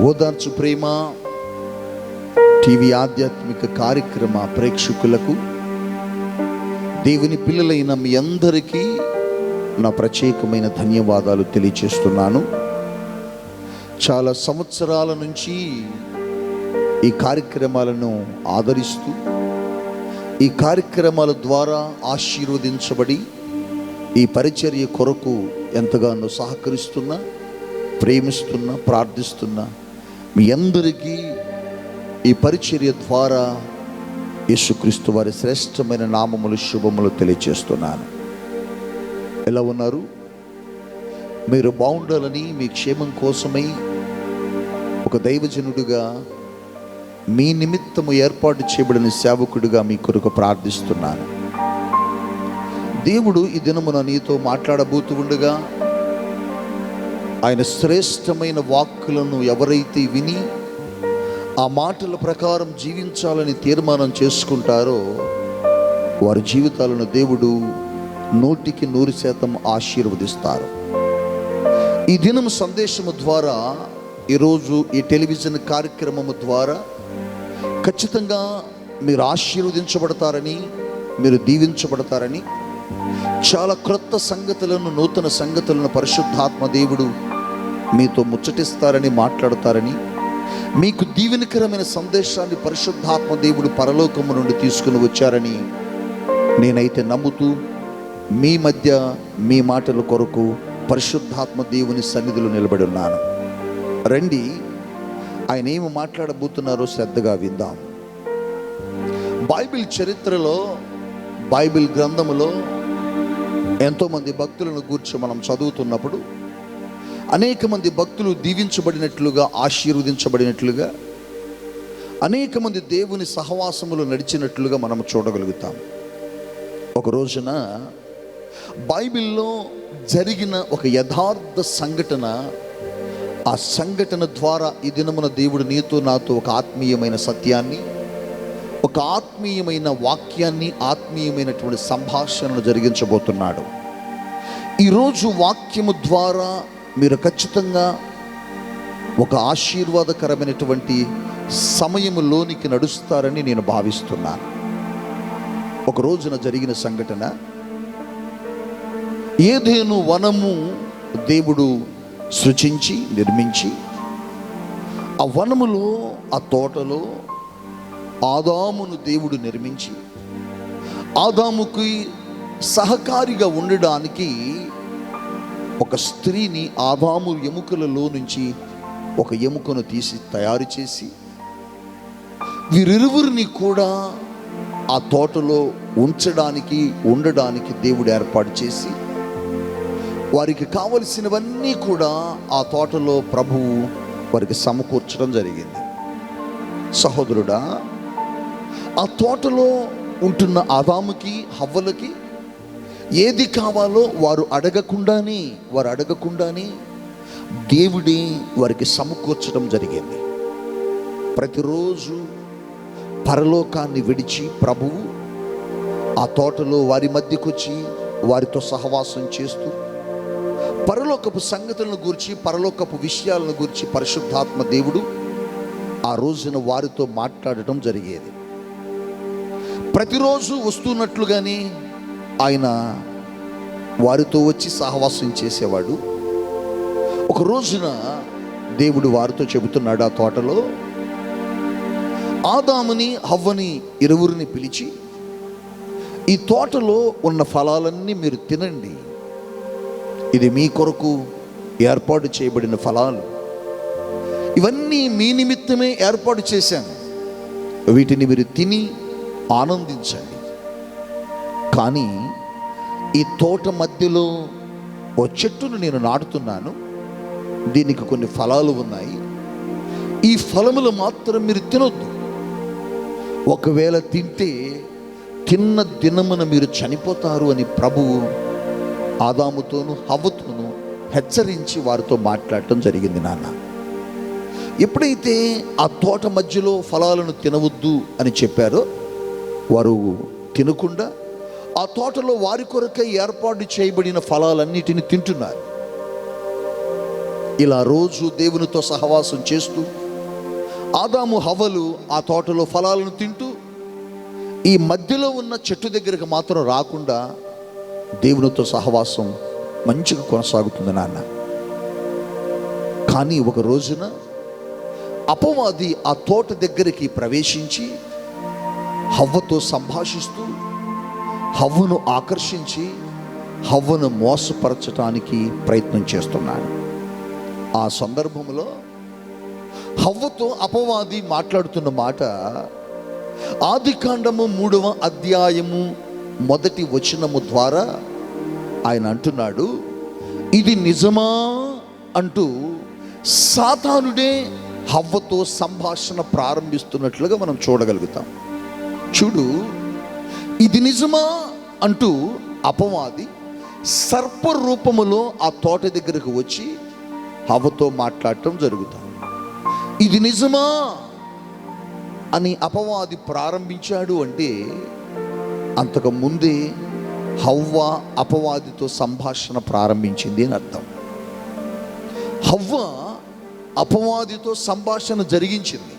ఓదార్చు ప్రేమ TV ఆధ్యాత్మిక కార్యక్రమ ప్రేక్షకులకు, దేవుని పిల్లలైన మీ అందరికీ నా ప్రత్యేకమైన ధన్యవాదాలు తెలియజేస్తున్నాను. చాలా సంవత్సరాల నుంచి ఈ కార్యక్రమాలను ఆదరిస్తూ, ఈ కార్యక్రమాల ద్వారా ఆశీర్వదించబడి ఈ పరిచర్య కొరకు ఎంతగానో సహకరిస్తున్నా, ప్రేమిస్తున్నా, ప్రార్థిస్తున్నా మీ అందరికీ ఈ పరిచర్య ద్వారా యేసుక్రీస్తు వారి శ్రేష్టమైన నామములు, శుభములు తెలియజేస్తున్నాను. ఎలా ఉన్నారు? మీరు బాగుండాలని, మీ క్షేమం కోసమై ఒక దైవజనుడిగా, మీ నిమిత్తము ఏర్పాటు చేయబడిన సేవకుడిగా మీ కొరకు ప్రార్థిస్తున్నాను. దేవుడు ఈ దినమున నీతో మాట్లాడబోతూ ఉండగా, ఆయన శ్రేష్టమైన వాక్కులను ఎవరైతే విని ఆ మాటల ప్రకారం జీవించాలని తీర్మానం చేసుకుంటారో వారి జీవితాలను దేవుడు 100% ఆశీర్వదిస్తారు. ఈ దినం సందేశము ద్వారా, ఈరోజు ఈ టెలివిజన్ కార్యక్రమము ద్వారా ఖచ్చితంగా మీరు ఆశీర్వదించబడతారని, మీరు దీవించబడతారని, చాలా క్రొత్త సంగతులను, నూతన సంగతులను పరిశుద్ధాత్మ దేవుడు మీతో ముచ్చటిస్తారని, మాట్లాడతారని, మీకు దీవెనకరమైన సందేశాన్ని పరిశుద్ధాత్మ దేవుడు పరలోకము నుండి తీసుకుని వచ్చారని నేనైతే నమ్ముతూ మీ మధ్య మీ మాటల కొరకు పరిశుద్ధాత్మ దేవుని సన్నిధిలో నిలబడి ఉన్నాను. రండి, ఆయన ఏమి మాట్లాడబోతున్నారో శ్రద్ధగా విందాం. బైబిల్ చరిత్రలో, బైబిల్ గ్రంథములో ఎంతోమంది భక్తులను గూర్చి మనం చదువుతున్నప్పుడు అనేక మంది భక్తులు దీవించబడినట్లుగా, ఆశీర్వదించబడినట్లుగా, అనేక మంది దేవుని సహవాసములు నడిచినట్లుగా మనం చూడగలుగుతాం. ఒక రోజున బైబిల్లో జరిగిన ఒక యథార్థ సంఘటన, ఆ సంఘటన ద్వారా ఈ దినమున దేవుడు నీతో నాతో ఒక ఆత్మీయమైన సత్యాన్ని, ఒక ఆత్మీయమైన వాక్యాన్ని, ఆత్మీయమైనటువంటి సంభాషణను జరిగించబోతున్నాడు. ఈరోజు వాక్యము ద్వారా మీరు ఖచ్చితంగా ఒక ఆశీర్వాదకరమైనటువంటి సమయములోనికి నడుస్తారని నేను భావిస్తున్నాను. ఒక రోజున జరిగిన సంఘటన, ఏదెను వనము దేవుడు సృజించి నిర్మించి, ఆ వనములో, ఆ తోటలో ఆదామును దేవుడు నిర్మించి, ఆదాముకి సహకారిగా ఉండడానికి ఒక స్త్రీని ఆదాము ఎముకలలో నుంచి ఒక ఎముకను తీసి తయారు చేసి, వీరిరువురిని కూడా ఆ తోటలో ఉంచడానికి, ఉండడానికి దేవుడు ఏర్పాటు చేసి, వారికి కావలసినవన్నీ కూడా ఆ తోటలో ప్రభువు వారికి సమకూర్చడం జరిగింది. సహోదరుడా, ఆ తోటలో ఉంటున్న ఆదాముకి, హవ్వలకి ఏది కావాలో వారు అడగకుండానే దేవుడే వారికి సమకూర్చడం జరిగింది. ప్రతిరోజు పరలోకాన్ని విడిచి ప్రభువు ఆ తోటలో వారి మధ్యకు వచ్చి వారితో సహవాసం చేస్తూ, పరలోకపు సంగతులను గురించి, పరలోకపు విషయాలను గురించి పరిశుద్ధాత్మ దేవుడు ఆ రోజున వారితో మాట్లాడటం జరిగేది. ప్రతిరోజు వస్తున్నట్లుగానే ఆయన వారితో వచ్చి సహవాసం చేసేవాడు. ఒక రోజున దేవుడు వారితో చెబుతున్నాడు, ఆ తోటలో ఆదాముని, హవ్వని ఇరువురిని పిలిచి, ఈ తోటలో ఉన్న ఫలాలన్నీ మీరు తినండి, ఇది మీ కొరకు ఏర్పాటు చేయబడిన ఫలాలు, ఇవన్నీ మీ నిమిత్తమే ఏర్పాటు చేశాను, వీటిని మీరు తిని ఆనందించండి. కానీ ఈ తోట మధ్యలో ఓ చెట్టును నేను నాటుతున్నాను, దీనికి కొన్ని ఫలాలు ఉన్నాయి, ఈ ఫలములు మాత్రం మీరు తినొద్దు, ఒకవేళ తింటే తిన్న దినమున మీరు చనిపోతారు అని ప్రభువు ఆదాముతోను, హవ్వతోను హెచ్చరించి వారితో మాట్లాడటం జరిగింది. నాన్న, ఎప్పుడైతే ఆ తోట మధ్యలో ఫలాలను తినవద్దు అని చెప్పారో, వారు తినకుండా ఆ తోటలో వారి కొరకై ఏర్పాటు చేయబడిన ఫలాలన్నిటిని తింటున్నారు. ఇలా రోజు దేవునితో సహవాసం చేస్తూ ఆదాము హవ్వలు ఆ తోటలో ఫలాలను తింటూ ఈ మధ్యలో ఉన్న చెట్టు దగ్గరకు మాత్రం రాకుండా దేవునితో సహవాసం మంచిగా కొనసాగుతుంది నాన్న. కానీ ఒక రోజున అపవాది ఆ తోట దగ్గరికి ప్రవేశించి హవ్వతో సంభాషిస్తూ హవ్వను ఆకర్షించి హవ్వను మోసపరచటానికి ప్రయత్నం చేస్తున్నాడు. ఆ సందర్భంలో హవ్వతో అపవాది మాట్లాడుతున్న మాట ఆదికాండము 3వ అధ్యాయము 1వ వచనము ద్వారా ఆయన అంటున్నాడు, ఇది నిజమా అంటూ సాతానుడే హవ్వతో సంభాషణ ప్రారంభిస్తున్నట్లుగా మనం చూడగలుగుతాం. చూడు, ఇది నిజమా అంటూ అపవాది సర్ప రూపములో ఆ తోట దగ్గరకు వచ్చి హవ్వతో మాట్లాడటం జరుగుతుంది. ఇది నిజమా అని అపవాది ప్రారంభించాడు అంటే అంతకు ముందే హవ్వ అపవాదితో సంభాషణ ప్రారంభించింది అని అర్థం. హవ్వ అపవాదితో సంభాషణ జరిగించింది.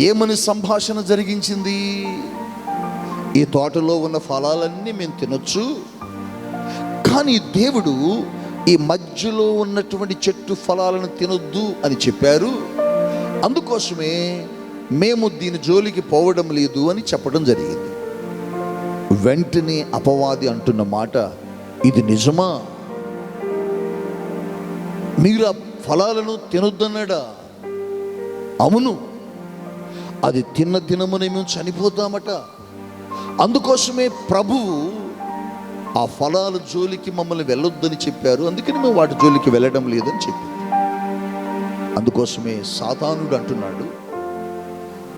ఏమని సంభాషణ జరిగించింది? ఈ తోటలో ఉన్న ఫలాలన్నీ మేము తినొచ్చు, కానీ దేవుడు ఈ మధ్యలో ఉన్నటువంటి చెట్టు ఫలాలను తినొద్దు అని చెప్పారు, అందుకోసమే మేము దీని జోలికి పోవడం లేదు అని చెప్పడం జరిగింది. వెంటనే అపవాది అంటున్న మాట, ఇది నిజమా? మీరు ఆ ఫలాలను తినొద్దన్నాడా? అవును, అది తిన్న దినమునే మేము చనిపోతామట, అందుకోసమే ప్రభువు ఆ ఫలాల జోలికి మమ్మల్ని వెళ్ళొద్దని చెప్పారు, అందుకని మేము వాటి జోలికి వెళ్ళడం లేదని చెప్పి. అందుకోసమే సాతానుడు అంటున్నాడు,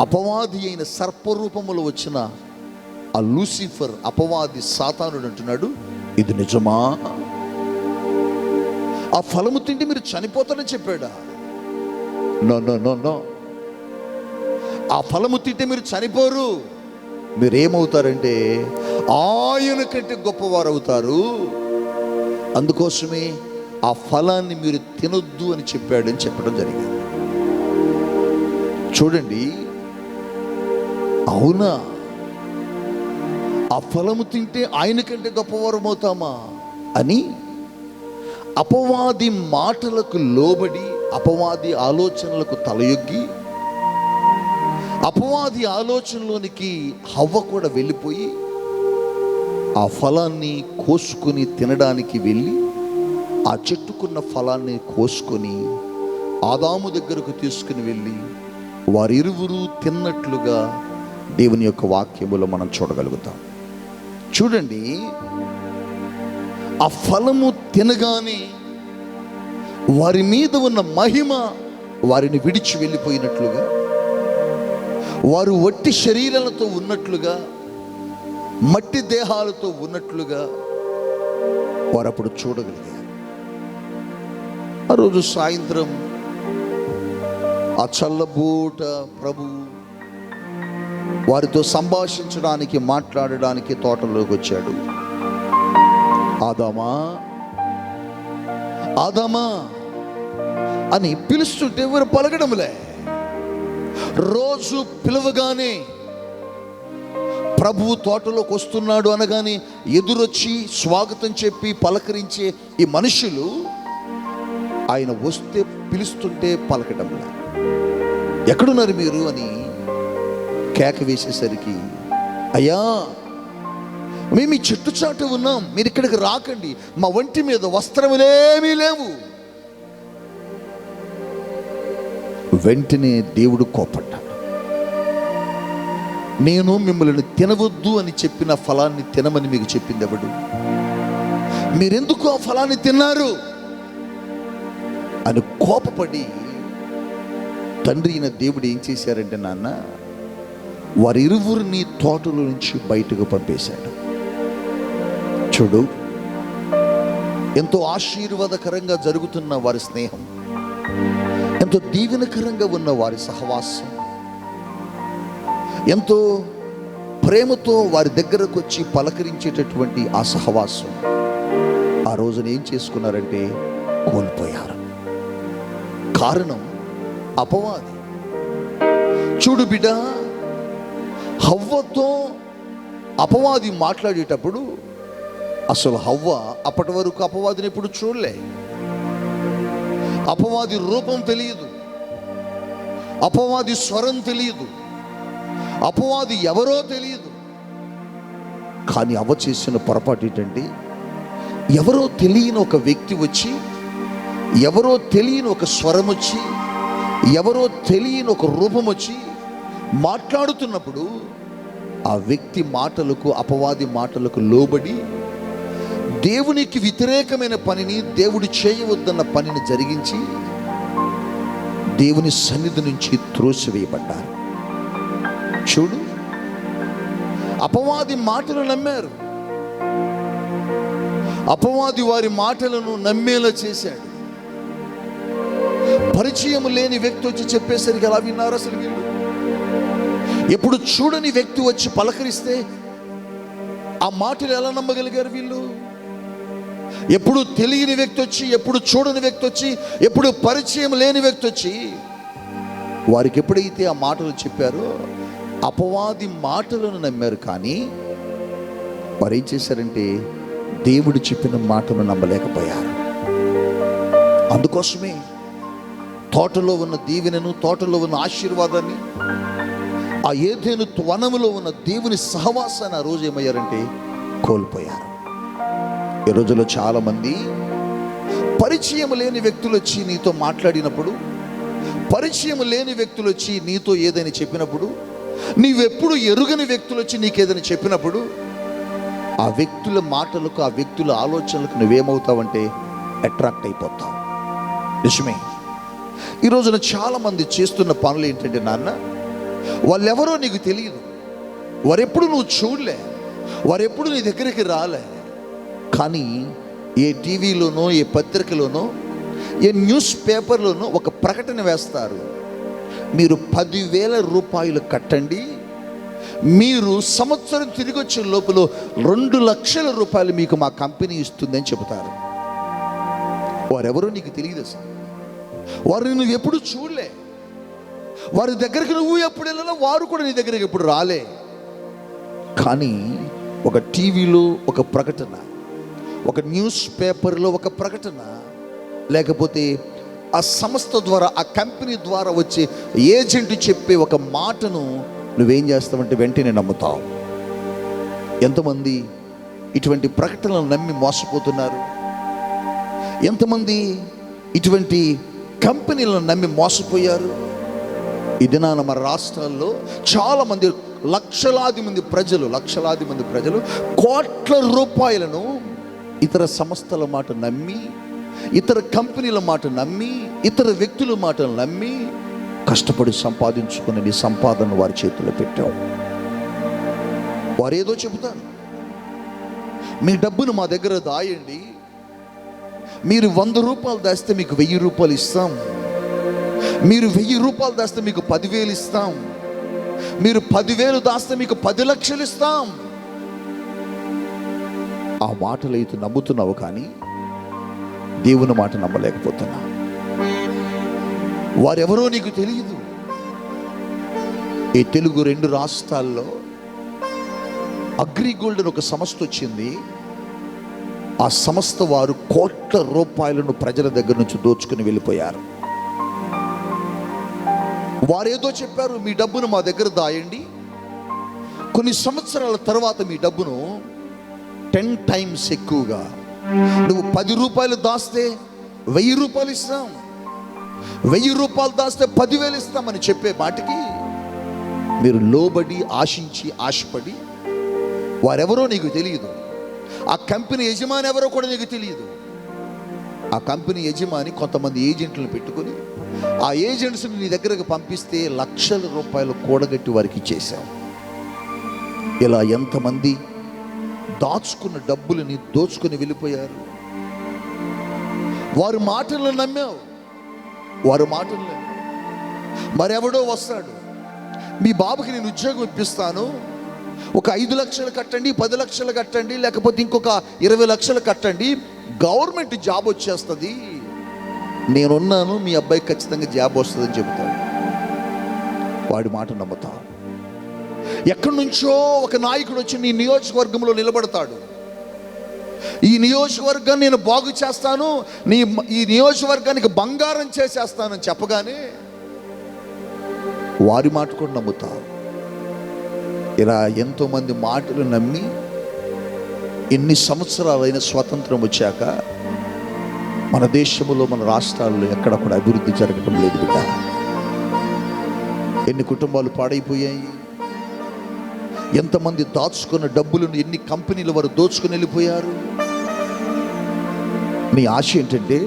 అపవాది అయిన సర్పరూపములో వచ్చిన ఆ లూసిఫర్ అపవాది సాతానుడు అంటున్నాడు, ఇది నిజమా? ఆ ఫలము తింటే మీరు చనిపోతారని చెప్పాడా? నో నో నో నో, ఆ ఫలము తింటే మీరు చనిపోరు, మీరేమవుతారంటే ఆయన కంటే గొప్పవారు అవుతారు, అందుకోసమే ఆ ఫలాన్ని మీరు తినొద్దు అని చెప్పాడని చెప్పడం జరిగింది. చూడండి, అవునా, ఆ ఫలము తింటే ఆయన కంటే గొప్పవారం అవుతామా అని అపవాది మాటలకు లోబడి అపవాది ఆలోచనలకు తలయొగ్గి అపవాది ఆలోచనలోనికి హవ్వ కూడా వెళ్ళిపోయి ఆ ఫలాన్ని కోసుకొని తినడానికి వెళ్ళి ఆ చెట్టుకున్న ఫలాన్ని కోసుకొని ఆదాము దగ్గరకు తీసుకుని వెళ్ళి వారిరువురు తిన్నట్లుగా దేవుని యొక్క వాక్యములో మనం చూడగలుగుతాం. చూడండి, ఆ ఫలము తినగానే వారి మీద ఉన్న మహిమ వారిని విడిచి వెళ్ళిపోయినట్లుగా, వారు వట్టి శరీరాలతో ఉన్నట్లుగా, మట్టి దేహాలతో ఉన్నట్లుగా వారు అప్పుడు చూడగలిగారు. ఆ రోజు సాయంత్రం ఆ చల్లబూట ప్రభు వారితో సంభాషించడానికి మాట్లాడడానికి తోటలోకి వచ్చాడు. ఆదామా ఆదామా అని పిలుస్తుంటే ఎవరు పలకడంలే. రోజు పిలవగానే ప్రభువు తోటలోకి వస్తున్నాడు అనగానే ఎదురొచ్చి స్వాగతం చెప్పి పలకరించే ఈ మనుషులు ఆయన వస్తే పిలుస్తుంటే పలకడంలే. ఎక్కడున్నారు మీరు అని కేక వేసేసరికి, అయ్యా మేము ఈ చెట్టు చాటు ఉన్నాం, మీరు ఇక్కడికి రాకండి, మా ఒంటి మీద వస్త్రములేమీ లేవు. వెంటనే దేవుడు కోపడ్డాడు. నేను మిమ్మల్ని తినవద్దు అని చెప్పిన ఫలాన్ని తినమని మీకు చెప్పింది ఎవడు? మీరెందుకు ఆ ఫలాన్ని తిన్నారు అని కోపపడి తండ్రి అయిన దేవుడు ఏం చేశారంటే, నాన్న, వారిరువురిని తోటలో నుంచి బయటకు పంపేశాడు. చూడు, ఎంతో ఆశీర్వాదకరంగా జరుగుతున్న వారి స్నేహం, ఎంతో దీవెనకరంగా ఉన్న వారి సహవాసం, ఎంతో ప్రేమతో వారి దగ్గరకు వచ్చి పలకరించేటటువంటి ఆ సహవాసం ఆ రోజున ఏం చేసుకున్నారంటే కోల్పోయారు. కారణం అపవాది. చూడు బిడ్డ, హవ్వతో అపవాది మాట్లాడేటప్పుడు అసలు హవ్వ అప్పటి వరకు అపవాదిని ఎప్పుడు చూడలే. అపవాది రూపం తెలియదు, అపవాది స్వరం తెలియదు, అపవాది ఎవరో తెలియదు. కానీ అవ్వ చేసిన పొరపాటు ఏంటంటే, ఎవరో తెలియని ఒక వ్యక్తి వచ్చి, ఎవరో తెలియని ఒక స్వరం వచ్చి, ఎవరో తెలియని ఒక రూపం వచ్చి మాట్లాడుతున్నప్పుడు ఆ వ్యక్తి మాటలకు, అపవాది మాటలకు లోబడి దేవునికి వ్యతిరేకమైన పనిని, దేవుడు చేయవద్దన్న పనిని జరిగించి దేవుని సన్నిధి నుంచి త్రోసివేయబడ్డారు. చూడు, అపవాది మాటలు నమ్మారు, అపవాది వారి మాటలను నమ్మేలా చేశాడు. పరిచయం లేని వ్యక్తి వచ్చి చెప్పేసరికి ఎలా విన్నారు అసలు వీళ్ళు? ఎప్పుడు చూడని వ్యక్తి వచ్చి పలకరిస్తే ఆ మాటలు ఎలా నమ్మగలిగారు వీళ్ళు? ఎప్పుడు తెలియని వ్యక్తి వచ్చి, ఎప్పుడు చూడని వ్యక్తి వచ్చి, ఎప్పుడు పరిచయం లేని వ్యక్తి వచ్చి వారికి ఎప్పుడైతే ఆ మాటలు చెప్పారో అపవాది మాటలను నమ్మారు. కానీ వారు ఏం చేశారంటే దేవుడు చెప్పిన మాటను నమ్మలేకపోయారు. అందుకోసమే తోటలో ఉన్న దీవెనను, తోటలో ఉన్న ఆశీర్వాదాన్ని, ఆ ఏదెను వనములో ఉన్న దేవుని సహవాసాన్ని ఆ రోజు ఏమయ్యారంటే కోల్పోయారు. ఈ రోజుల్లో చాలామంది పరిచయం లేని వ్యక్తులు వచ్చి నీతో మాట్లాడినప్పుడు, పరిచయం లేని వ్యక్తులు వచ్చి నీతో ఏదైనా చెప్పినప్పుడు, నీవెప్పుడు ఎరుగని వ్యక్తులు వచ్చి నీకేదైనా చెప్పినప్పుడు ఆ వ్యక్తుల మాటలకు, ఆ వ్యక్తుల ఆలోచనలకు నువ్వేమవుతావంటే అట్రాక్ట్ అయిపోతావు. నిజమే. ఈ రోజున చాలామంది చేస్తున్న పనులు ఏంటంటే, నాన్న, వాళ్ళెవరో నీకు తెలియదు, వారెప్పుడు నువ్వు చూడలే, వారెప్పుడు నీ దగ్గరికి రాలే. కానీ ఏ టీవీలోనో, ఏ పత్రికలోనో, ఏ న్యూస్ పేపర్లోనో ఒక ప్రకటన వేస్తారు, మీరు 10,000 రూపాయలు కట్టండి, మీరు సంవత్సరం తిరిగి వచ్చే లోపల 2 లక్షల రూపాయలు మీకు మా కంపెనీ ఇస్తుందని చెబుతారు. వారెవరో నీకు తెలియదు అసలు, వారిని నువ్వు ఎప్పుడు చూడలే, వారి దగ్గరికి నువ్వు ఎప్పుడు వెళ్ళినా వారు కూడా నీ దగ్గరికి ఎప్పుడు రాలే. కానీ ఒక టీవీలో ఒక ప్రకటన, ఒక న్యూస్ పేపర్లో ఒక ప్రకటన, లేకపోతే ఆ సంస్థ ద్వారా, ఆ కంపెనీ ద్వారా వచ్చే ఏజెంట్ చెప్పే ఒక మాటను నువ్వేం చేస్తావంటే వెంటనే నమ్ముతావు. ఎంతమంది ఇటువంటి ప్రకటనలు నమ్మి మోసపోతున్నారు? ఎంతమంది ఇటువంటి కంపెనీలను నమ్మి మోసపోయారు? ఈ దినాన మన రాష్ట్రాల్లో చాలామంది, లక్షలాది మంది ప్రజలు కోట్ల రూపాయలను ఇతర సంస్థల మాట నమ్మి, ఇతర కంపెనీల మాట నమ్మి, ఇతర వ్యక్తుల మాటలు నమ్మి కష్టపడి సంపాదించుకునే నీ సంపాదన వారి చేతిలో పెట్టావు. వారు ఏదో చెబుతారు, మీ డబ్బును మా దగ్గర దాయండి, మీరు 100 రూపాయలు దాస్తే మీకు 1000 రూపాయలు ఇస్తాం, మీరు 1000 రూపాయలు దాస్తే మీకు 10,000 ఇస్తాం, మీరు 10,000 దాస్తే మీకు 10 లక్షలు ఇస్తాం. ఆ మాటలు అయితే నమ్ముతున్నావు, కానీ దేవుని మాట నమ్మలేకపోతున్నా. వారెవరో నీకు తెలియదు. ఈ తెలుగు 2 రాష్ట్రాల్లో అగ్రిగోల్డ్ అని ఒక సంస్థ వచ్చింది. ఆ సంస్థ వారు కోట్ల రూపాయలను ప్రజల దగ్గర నుంచి దోచుకుని వెళ్ళిపోయారు. వారేదో చెప్పారు, మీ డబ్బును మా దగ్గర దాయండి, కొన్ని సంవత్సరాల తర్వాత మీ డబ్బును 10 టైమ్స్ ఎక్కువగా, నువ్వు 10 రూపాయలు దాస్తే 1000 రూపాయలు ఇస్తాం, 1000 రూపాయలు దాస్తే 10,000 ఇస్తామని చెప్పే మాటకి మీరు లోబడి, ఆశపడి, వారెవరో నీకు తెలియదు, ఆ కంపెనీ యజమాని ఎవరో కూడా నీకు తెలియదు. ఆ కంపెనీ యజమాని కొంతమంది ఏజెంట్లను పెట్టుకొని ఆ ఏజెంట్స్ని నీ దగ్గరకు పంపిస్తే లక్షల రూపాయలు కూడగట్టి వారికి ఇచ్చేశావు. ఇలా ఎంతమంది దాచుకున్న డబ్బులని దోచుకొని వెళ్ళిపోయారు. వారి మాటలను నమ్మావు, వారి మాటలను. మరెవడో వస్తాడు, మీ బాబుకి నేను ఉద్యోగం ఇప్పిస్తాను, ఒక 5 లక్షలు కట్టండి, 10 లక్షలు కట్టండి, లేకపోతే ఇంకొక 20 లక్షలు కట్టండి, గవర్నమెంట్ జాబ్ వచ్చేస్తుంది, నేనున్నాను, మీ అబ్బాయికి ఖచ్చితంగా జాబ్ వస్తుందని చెబుతాడు. వాడి మాట నమ్ముతావు. ఎక్కడి నుంచో ఒక నాయకుడు వచ్చి నీ నియోజకవర్గంలో నిలబడతాడు. ఈ నియోజకవర్గాన్ని నేను బాగు చేస్తాను, ఈ నియోజకవర్గానికి బంగారం చేసేస్తానని చెప్పగానే వారి మాట కూడా నమ్ముతావు. ఇలా ఎంతోమంది మాటలు నమ్మి ఎన్ని సంవత్సరాలైన స్వాతంత్రం వచ్చాక మన దేశంలో, మన రాష్ట్రాల్లో ఎక్కడ కూడా అభివృద్ధి జరగటం లేదు బిడ్డ. ఎన్ని కుటుంబాలు పాడైపోయాయి, ఎంతమంది దాచుకున్న డబ్బులను ఎన్ని కంపెనీల వారు దోచుకుని వెళ్ళిపోయారు. నీ ఆశ ఏంటంటే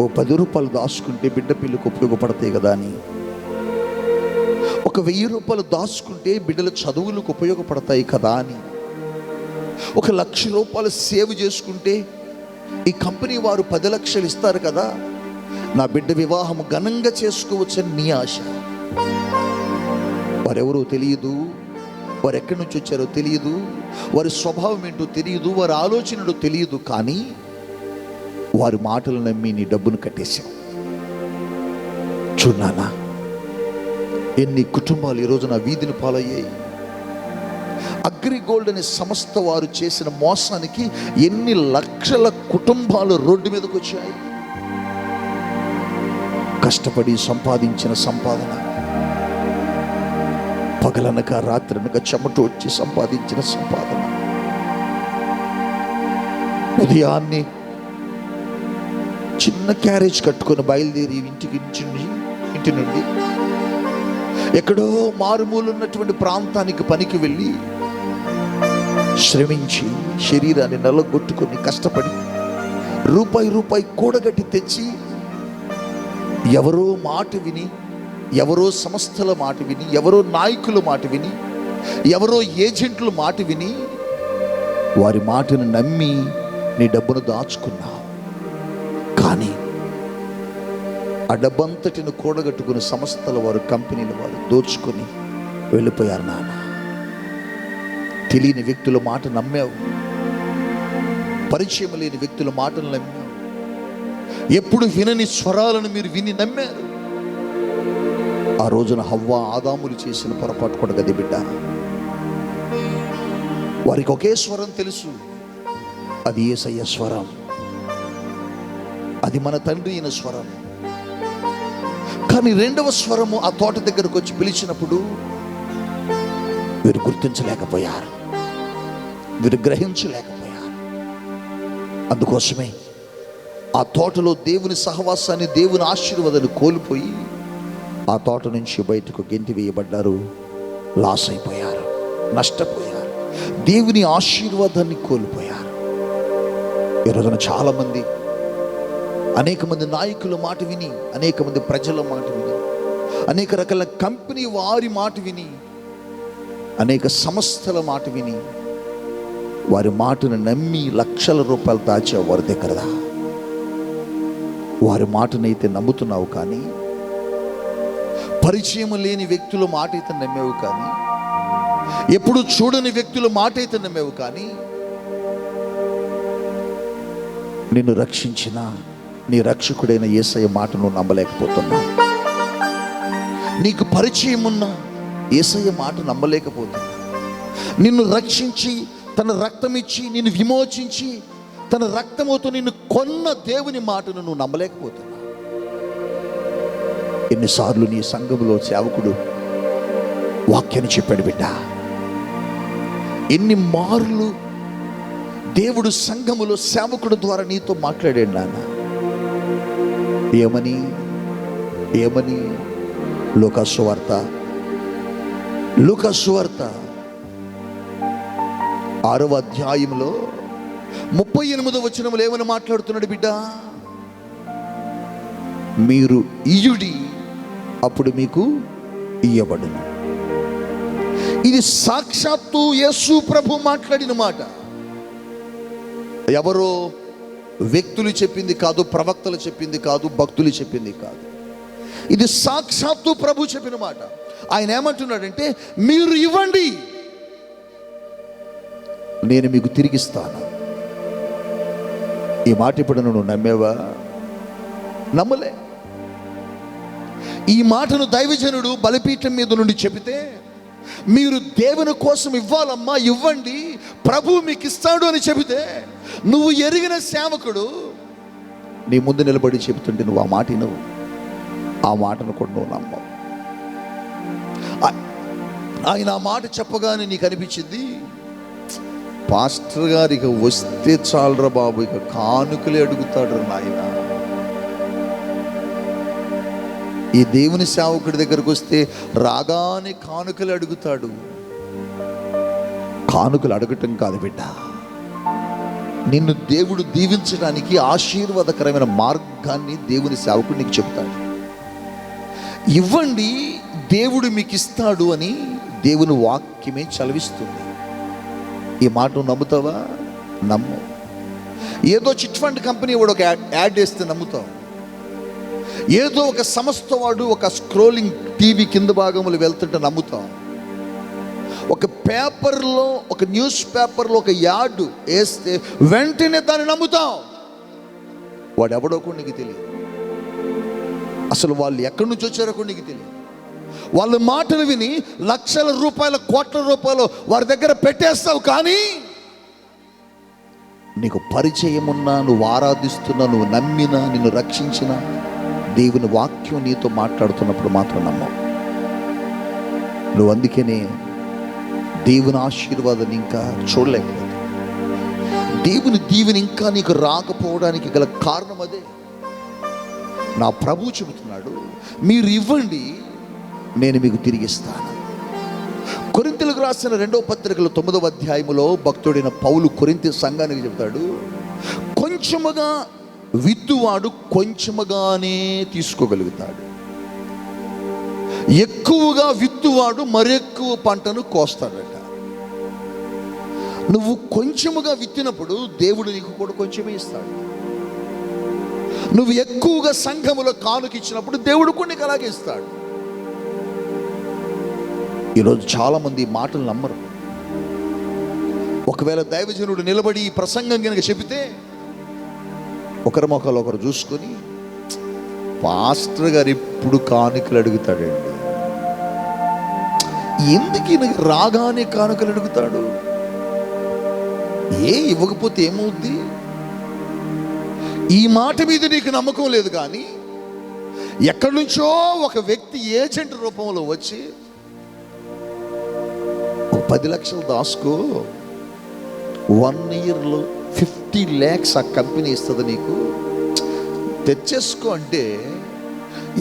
ఓ 10 రూపాయలు దాచుకుంటే బిడ్డ పిల్లలకు ఉపయోగపడతాయి కదా అని, ఒక 1000 రూపాయలు దాచుకుంటే బిడ్డల చదువులకు ఉపయోగపడతాయి కదా అని, ఒక 1,00,000 రూపాయలు సేవ్ చేసుకుంటే ఈ కంపెనీ వారు 10 లక్షలు ఇస్తారు కదా, నా బిడ్డ వివాహం ఘనంగా చేసుకోవచ్చని నీ ఆశ. వారెవరో తెలియదు, వారు ఎక్కడి నుంచి వచ్చారో తెలియదు, వారి స్వభావం ఏంటో తెలియదు, వారి ఆలోచనలు తెలియదు, కానీ వారి మాటలు నమ్మి నీ డబ్బును కట్టేశావు. చూడానా ఎన్ని కుటుంబాలు ఈరోజు నా వీధిని పాలయ్యాయి. అగ్రిగోల్డ్ అనే సంస్థ వారు చేసిన మోసానికి ఎన్ని లక్షల కుటుంబాలు రోడ్డు మీదకి వచ్చాయి. కష్టపడి సంపాదించిన సంపాదన, పగలనక రాత్రనక చెమటోడ్చి సంపాదించిన సంపాదన, ఉదయాన్నే చిన్న క్యారేజ్ కట్టుకొని బయలుదేరి ఇంటి నుండి ఎక్కడో మారుమూలున్నటువంటి ప్రాంతానికి పనికి వెళ్ళి శ్రమించి శరీరాన్ని నలగొట్టుకొని కష్టపడి రూపాయి కూడగట్టి తెచ్చి ఎవరో మాట విని, ఎవరో సంస్థల మాట విని, ఎవరో నాయకుల మాట విని, ఎవరో ఏజెంట్ల మాట విని వారి మాటను నమ్మి నీ డబ్బును దాచుకున్నావు. కానీ ఆ డబ్బంతటిని కూడగట్టుకుని సంస్థల వారు, కంపెనీల వారు దోచుకొని వెళ్ళిపోయారు. నాన్న, తెలియని వ్యక్తుల మాట నమ్మావు, పరిచయం లేని వ్యక్తుల మాటలు నమ్మావు, ఎప్పుడు వినని స్వరాలను మీరు విని నమ్మారు. ఆ రోజున హవ్వ ఆదాములు చేసిన పొరపాటు కూడా గది బిడ్డ. వారికి ఒకే స్వరం తెలుసు, అది యేసయ్య స్వరం, అది మన తండ్రి అయిన స్వరం. కానీ రెండవ స్వరము ఆ తోట దగ్గరకు వచ్చి పిలిచినప్పుడు వీరు గుర్తించలేకపోయారు, వీరు గ్రహించలేకపోయారు. అందుకోసమే ఆ తోటలో దేవుని సహవాసాన్ని, దేవుని ఆశీర్వాదాన్ని కోల్పోయి ఆ తోట నుంచి బయటకు గెంటి వేయబడ్డారు, లాస్ అయిపోయారు, నష్టపోయారు, దేవుని ఆశీర్వాదాన్ని కోల్పోయారు. ఈ రోజున చాలామంది అనేక మంది నాయకుల మాట విని, అనేక మంది ప్రజల మాట విని, అనేక రకాల కంపెనీ వారి మాట విని, అనేక సంస్థల మాట విని వారి మాటను నమ్మి లక్షల రూపాయలు దాచావు వారి దగ్గరదా. వారి మాటనైతే నమ్ముతున్నావు, కానీ పరిచయం లేని వ్యక్తుల మాట అయితే నమ్మేవు, కానీ ఎప్పుడు చూడని వ్యక్తుల మాట అయితే నమ్మేవు, కానీ నిన్ను రక్షించిన నీ రక్షకుడైన యేసయ్య మాటను నమ్మలేకపోతున్నావు. నీకు పరిచయం ఉన్న యేసయ్య మాట నమ్మలేకపోతున్నా. నిన్ను రక్షించి తన రక్తం ఇచ్చి నిన్ను విమోచించి తన రక్తముతో నిన్ను కొన్న దేవుని మాటను నువ్వు నమ్మలేకపోతున్నా. ఎన్నిసార్లు నీ సంఘములో సేవకుడు వాక్యాన్ని చెప్పాడు బిడ్డ, ఎన్ని మార్లు దేవుడు సంఘములో సేవకుడు ద్వారా నీతో మాట్లాడాడు నాన్న. ఏమని ఏమని లూకాసు వార్త 6వ అధ్యాయంలో 38వ వచనంలో ఏమని మాట్లాడుతున్నాడు బిడ్డ? మీరు ఇయ్యుడి, అప్పుడు మీకు ఇయ్యబడును. ఇది సాక్షాత్తు యేసు ప్రభు మాట్లాడిన మాట. ఎవరో వ్యక్తులు చెప్పింది కాదు, ప్రవక్తలు చెప్పింది కాదు, భక్తులు చెప్పింది కాదు. ఇది సాక్షాత్తు ప్రభు చెప్పిన మాట. ఆయన ఏమంటున్నాడంటే, మీరు ఇవ్వండి, నేను మీకు తిరిగిస్తాను. ఈ మాట ఇప్పుడు నువ్వు నమ్మేవా? నమ్మలే. ఈ మాటను దైవజనుడు బలిపీఠం మీద నుండి చెబితే, మీరు దేవుని కోసం ఇవ్వాలమ్మా, ఇవ్వండి, ప్రభు మీకు ఇస్తాడు అని చెబితే, నువ్వు ఎరిగిన సేవకుడు నీ ముందు నిలబడి చెబుతుంటే నువ్వు ఆ మాట వినవు. ఆ మాటను కూడా నువ్వు నమ్మవు. ఆయన ఆ మాట చెప్పగానే నీకు అనిపించింది, పాస్టర్ గారు ఇక వస్తే చాలరా బాబు, ఇక కానుకలే అడుగుతాడు నాయన. ఈ దేవుని సేవకుడి దగ్గరకు వస్తే రాగానే కానుకలు అడుగుతాడు. కానుకలు అడగటం కాదు బిడ్డ, నిన్ను దేవుడు దీవించడానికి ఆశీర్వాదకరమైన మార్గాన్ని దేవుని సేవకుడు నీకు చెప్తాడు. ఇవ్వండి, దేవుడు మీకు ఇస్తాడు అని దేవుని వాక్యమే చదివిస్తుంది. ఈ మాట నమ్ముతావా? నమ్ము. ఏదో చిట్ ఫండ్ కంపెనీ వాడు ఒక యాడ్ వేస్తే నమ్ముతావు. ఏదో ఒక సంస్థ వాడు ఒక స్క్రోలింగ్ టీవీ కింద భాగములు వెళ్తుంటే నమ్ముతాం. ఒక పేపర్లో, ఒక న్యూస్ పేపర్లో ఒక యాడ్ వేస్తే వెంటనే దాన్ని నమ్ముతాం. వాడు ఎవడో కూడా నీకు తెలియదు. అసలు వాళ్ళు ఎక్కడి నుంచి వచ్చారో కూడా నీకు తెలియదు. వాళ్ళ మాటలు విని లక్షల రూపాయల, కోట్ల రూపాయలు వారి దగ్గర పెట్టేస్తావు. కానీ నీకు పరిచయం ఉన్నా, నువ్వు ఆరాధిస్తున్నా, నువ్వు నమ్మినా, నిన్ను రక్షించిన దేవుని వాక్యం నీతో మాట్లాడుతున్నప్పుడు మాత్రం నమ్మవు నువ్వు. అందుకనే దేవుని ఆశీర్వాదాన్ని ఇంకా చూడలేకపోతే, దేవుని దీవెని ఇంకా నీకు రాకపోవడానికి గల కారణం అదే. నా ప్రభు చెబుతున్నాడు, మీరు ఇవ్వండి, నేను మీకు తిరిగిస్తాను. కొరింథీయులకు రాసిన 2వ పత్రికలో 9వ అధ్యాయములో భక్తుడైన పౌలు కొరింథీ సంఘానికి చెబుతాడు, కొంచెముగా విత్తువాడు కొంచెముగానే తీసుకోగలుగుతాడు, ఎక్కువగా విత్తువాడు మరెక్కువ పంటను కోస్తాడట. నువ్వు కొంచెముగా విత్తినప్పుడు దేవుడు నీకు కూడా కొంచెమే ఇస్తాడు. నువ్వు ఎక్కువగా సంఘములో కానుక ఇచ్చినప్పుడు దేవుడు కూడా నీకు అలాగే ఇస్తాడు. ఈరోజు చాలామంది మాటలు నమ్మరు. ఒకవేళ దైవజనుడు నిలబడి ఈ ప్రసంగం కనుక చెబితే ఒకరి మొక్కలు ఒకరు చూసుకొని, పాస్టర్ గారు ఇప్పుడు కానుకలు అడుగుతాడండి, ఎందుకు ఈయనకి రాగానే కానుకలు అడుగుతాడు? ఇవ్వకపోతే ఏమవుద్ది? ఈ మాట మీద నీకు నమ్మకం లేదు. కానీ ఎక్కడి నుంచో ఒక వ్యక్తి ఏజెంట్ రూపంలో వచ్చి 10 లక్షలు దాసుకో, 1 ఇయర్లో 50 lakhs ఆ కంపెనీ ఇస్తుంది నీకు, తెచ్చేసుకో అంటే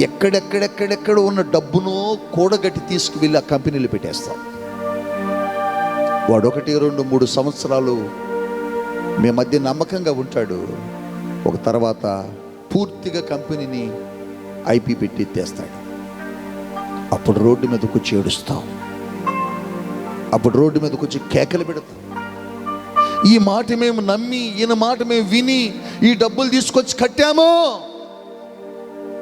ఎక్కడెక్కడెక్కడెక్కడ ఉన్న డబ్బును కూడగట్టి తీసుకువెళ్ళి ఆ కంపెనీలు పెట్టేస్తాం. వాడు 1, 2, 3 సంవత్సరాలు మీ మధ్య నమ్మకంగా ఉంటాడు. ఒక తర్వాత పూర్తిగా కంపెనీని ఐపీ పెట్టి ఎత్తేస్తాడు. అప్పుడు రోడ్డు మీదకి వచ్చి ఏడుస్తాం. అప్పుడు రోడ్డు మీదకి వచ్చి కేకలు పెడతాం. ఈ మాట మేము నమ్మి, ఈయన మాట మేము విని ఈ డబ్బులు తీసుకొచ్చి కట్టాము,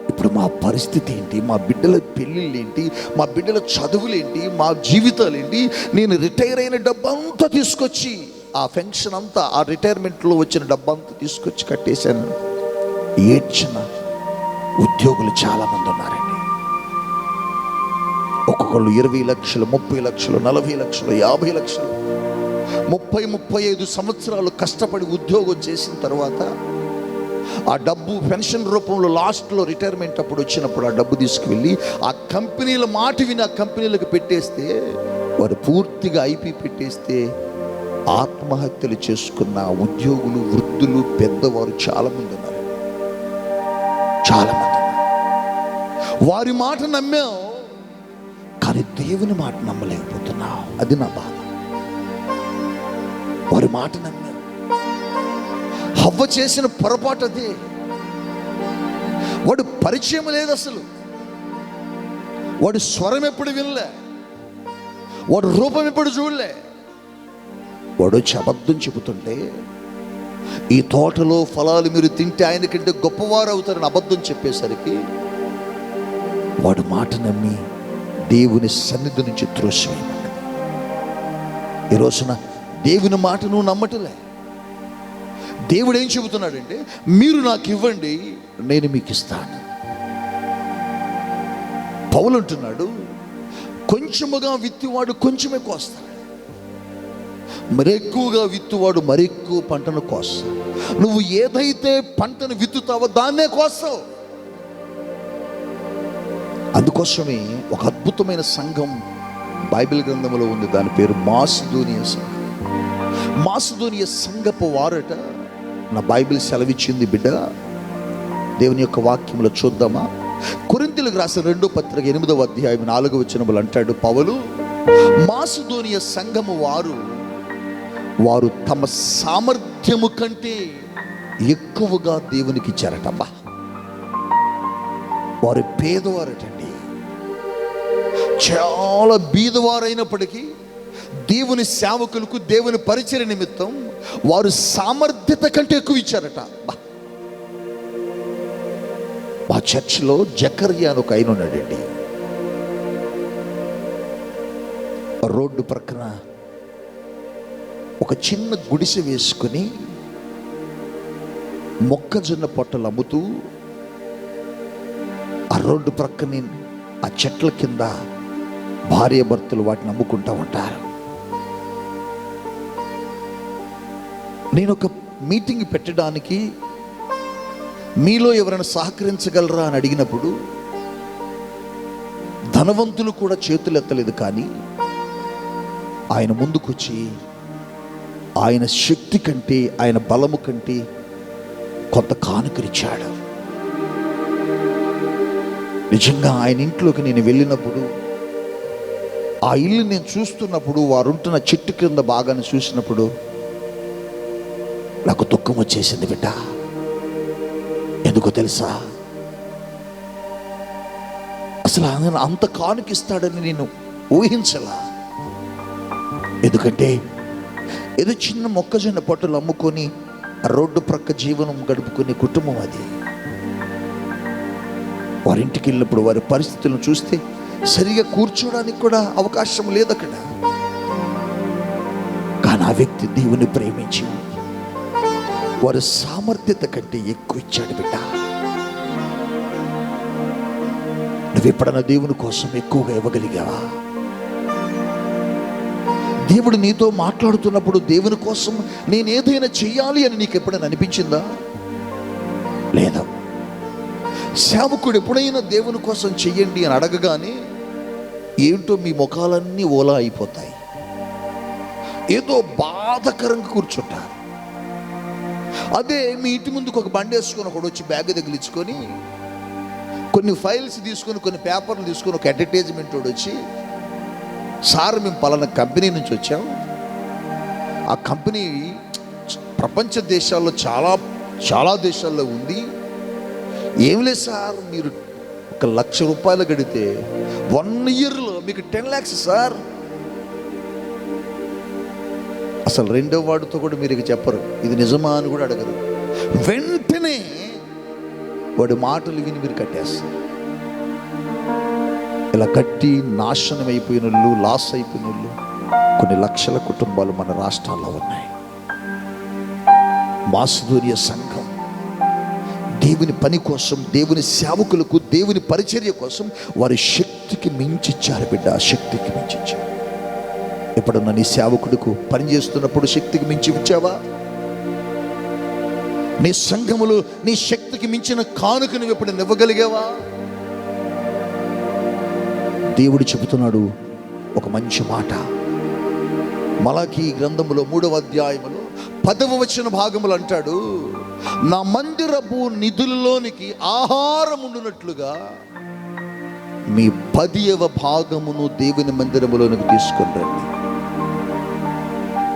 ఇప్పుడు మా పరిస్థితి ఏంటి? మా బిడ్డల పెళ్ళిళ్ళు ఏంటి? మా బిడ్డల చదువులేంటి? మా జీవితాలు ఏంటి? నేను రిటైర్ అయిన డబ్బంతా తీసుకొచ్చి, ఆ పెన్షన్ అంతా, ఆ రిటైర్మెంట్లో వచ్చిన డబ్బంతా తీసుకొచ్చి కట్టేశాను. ఏడ్చిన ఉద్యోగులు చాలామంది ఉన్నారండి. ఒక్కొక్కళ్ళు 20 లక్షలు, 30 లక్షలు, 40 లక్షలు, 50 లక్షలు, 30-35 సంవత్సరాలు కష్టపడి ఉద్యోగం చేసిన తర్వాత ఆ డబ్బు పెన్షన్ రూపంలో లాస్ట్లో రిటైర్మెంట్ అప్పుడు వచ్చినప్పుడు ఆ డబ్బు తీసుకువెళ్ళి ఆ కంపెనీల మాట విని ఆ కంపెనీలకు పెట్టేస్తే, వారు పూర్తిగా ఐపీ పెట్టేస్తే ఆత్మహత్యలు చేసుకున్న ఉద్యోగులు, వృద్ధులు, పెద్దవారు చాలామంది ఉన్నారు. చాలామంది ఉన్నారు. వారి మాట నమ్మాం, కానీ దేవుని మాట నమ్మలేకపోతున్నావు. అది నా బాధ. వారి మాట నమ్మాం. హవ్వ చేసిన పొరపాటు అదే. వాడు పరిచయం లేదు అసలు. వాడు స్వరం ఎప్పుడు వినలే, వాడు రూపం ఎప్పుడు చూడలే. వాడు వచ్చి అబద్ధం చెబుతుంటే, ఈ తోటలో ఫలాలు మీరు తింటే ఆయన కంటే గొప్పవారు అవుతారని అబద్ధం చెప్పేసరికి వాడు మాట నమ్మి దేవుని సన్నిధి నుంచి త్రోసివేయబడ్డాడు. ఈ రోజున దేవుని మాట నువ్వు నమ్మటలే. దేవుడు ఏం చెబుతున్నాడంటే, మీరు నాకు ఇవ్వండి, నేను మీకు ఇస్తాను. పౌలు అంటున్నాడు, కొంచెముగా విత్తువాడు కొంచెమే కోస్తాడు, మరెక్కువగా విత్తువాడు మరెక్కువ పంటను కోస్తాడు. నువ్వు ఏదైతే పంటను విత్తుతావో దాన్నే కోస్తావు. అందుకోసమే ఒక అద్భుతమైన సంఘం బైబిల్ గ్రంథంలో ఉంది. దాని పేరు మాసిదోనియా సంఘం. మాసిదోనియా సంఘపు వారట నా బైబిల్ సెలవిచ్చింది. బిడ్డ, దేవుని యొక్క వాక్యంలో చూద్దామా? కొరింథీయులకు రాసిన 2వ పత్రిక 8వ అధ్యాయం 4వ వచనములు అంటాడు పౌలు, మాసిదోనియా సంఘము వారు తమ సామర్థ్యము కంటే ఎక్కువగా దేవునికి ఇచ్చారటమ్మా. వారు పేదవారటండి, చాలా బీదవారైనప్పటికీ దేవుని సేవకులకు దేవుని పరిచర్య నిమిత్తం వారు సామర్థ్యత కంటే ఎక్కువ ఇచ్చారట. మా చర్చిలో జకర్యా అని ఒక ఆయన ఉన్నాడండి. రోడ్డు ప్రక్కన ఒక చిన్న గుడిసె వేసుకుని మొక్కజొన్న పొట్టలు అమ్ముతూ ఆ రోడ్డు ప్రక్కని ఆ చెట్ల కింద భార్య భర్తలు వాటిని అమ్ముకుంటూ ఉంటారు. నేను ఒక మీటింగ్ పెట్టడానికి మీలో ఎవరైనా సహకరించగలరా అని అడిగినప్పుడు ధనవంతులు కూడా చేతులు ఎత్తలేదు. కానీ ఆయన ముందుకొచ్చి ఆయన శక్తి కంటే, ఆయన బలము కంటే కొంత కానుకరిచ్చాడు. నిజంగా ఆయన ఇంట్లోకి నేను వెళ్ళినప్పుడు, ఆ ఇల్లు నేను చూస్తున్నప్పుడు, వారుంటున్న చెట్టు కింద బాగానే చూసినప్పుడు నాకు దుఃఖం వచ్చేసింది బిడ్డ. ఎందుకో తెలుసా? అసలు ఆయన అంత కానుకిస్తాడని నేను ఊహించలా. ఎందుకంటే ఏదో చిన్న మొక్కజొన్న పొట్టలు అమ్ముకొని రోడ్డు ప్రక్క జీవనం గడుపుకునే కుటుంబం అది. వారింటికి వెళ్ళినప్పుడు వారి పరిస్థితులను చూస్తే సరిగా కూర్చోడానికి కూడా అవకాశం లేదు అక్కడ. కానీ ఆ వ్యక్తి దేవుని ప్రేమించి వారి సామర్థ్యత కంటే ఎక్కువ ఇచ్చాడు బిడ్డ. నువ్వు ఎప్పుడన్నా దేవుని కోసం ఎక్కువగా ఇవ్వగలిగావా? దేవుడు నీతో మాట్లాడుతున్నప్పుడు దేవుని కోసం నేను ఏదైనా చెయ్యాలి అని నీకు ఎప్పుడైనా అనిపించిందా? లేదా? సేవకుడు ఎప్పుడైనా దేవుని కోసం చెయ్యండి అని అడగగానే ఏంటో మీ ముఖాలన్నీ ఓలా అయిపోతాయి, ఏదో బాధకరంగా కూర్చుంటారు. అదే మీ ఇంటి ముందుకు ఒక బండి వేసుకొని ఒకడు వచ్చి బ్యాగ్ తగిలించుకొని కొన్ని ఫైల్స్ తీసుకొని కొన్ని పేపర్లు తీసుకొని ఒక అడ్వర్టైజ్మెంట్ వచ్చి, సార్ మేము పలానా కంపెనీ నుంచి వచ్చాం, ఆ కంపెనీ ప్రపంచ దేశాల్లో చాలా దేశాల్లో ఉంది, ఏం లేదు సార్, మీరు ₹1,00,000 గడితే 1 yearలో మీకు 10 lakhs సార్. అసలు రెండో వాడితో కూడా మీరు ఇక చెప్పరు, ఇది నిజమా అని కూడా అడగరు. వెంటనే వాడి మాటలు విని మీరు కట్టేస్తారు. ఇలా కట్టి నాశనం అయిపోయిన వాళ్ళు, లాస్ అయిపోయిన వాళ్ళు కొన్ని లక్షల కుటుంబాలు మన రాష్ట్రాల్లో ఉన్నాయి. మాసిదోనియా సంఘం దేవుని పని కోసం, దేవుని సేవకులకు, దేవుని పరిచర్య కోసం వారి శక్తికి మించిచ్చారు బిడ్డ, శక్తికి మించిచ్చారు. ఎప్పుడన్నా నీ సేవకుడికి పని చేస్తున్నప్పుడు శక్తికి మించి ఇచ్చావా? నీ సంఘములు నీ శక్తికి మించిన కానుక నువ్వు ఎప్పుడు ఇవ్వగలిగావా? దేవుడు చెబుతున్నాడు ఒక మంచి మాట. మలాకీ గ్రంథములో 3వ అధ్యాయములో 10వ వచన భాగములు అంటాడు, నా మందిరపు నిధులలోనికి ఆహారం ఉండునట్లుగా మీ 10వ భాగమును దేవుని మందిరములోనికి తీసుకొని రండి.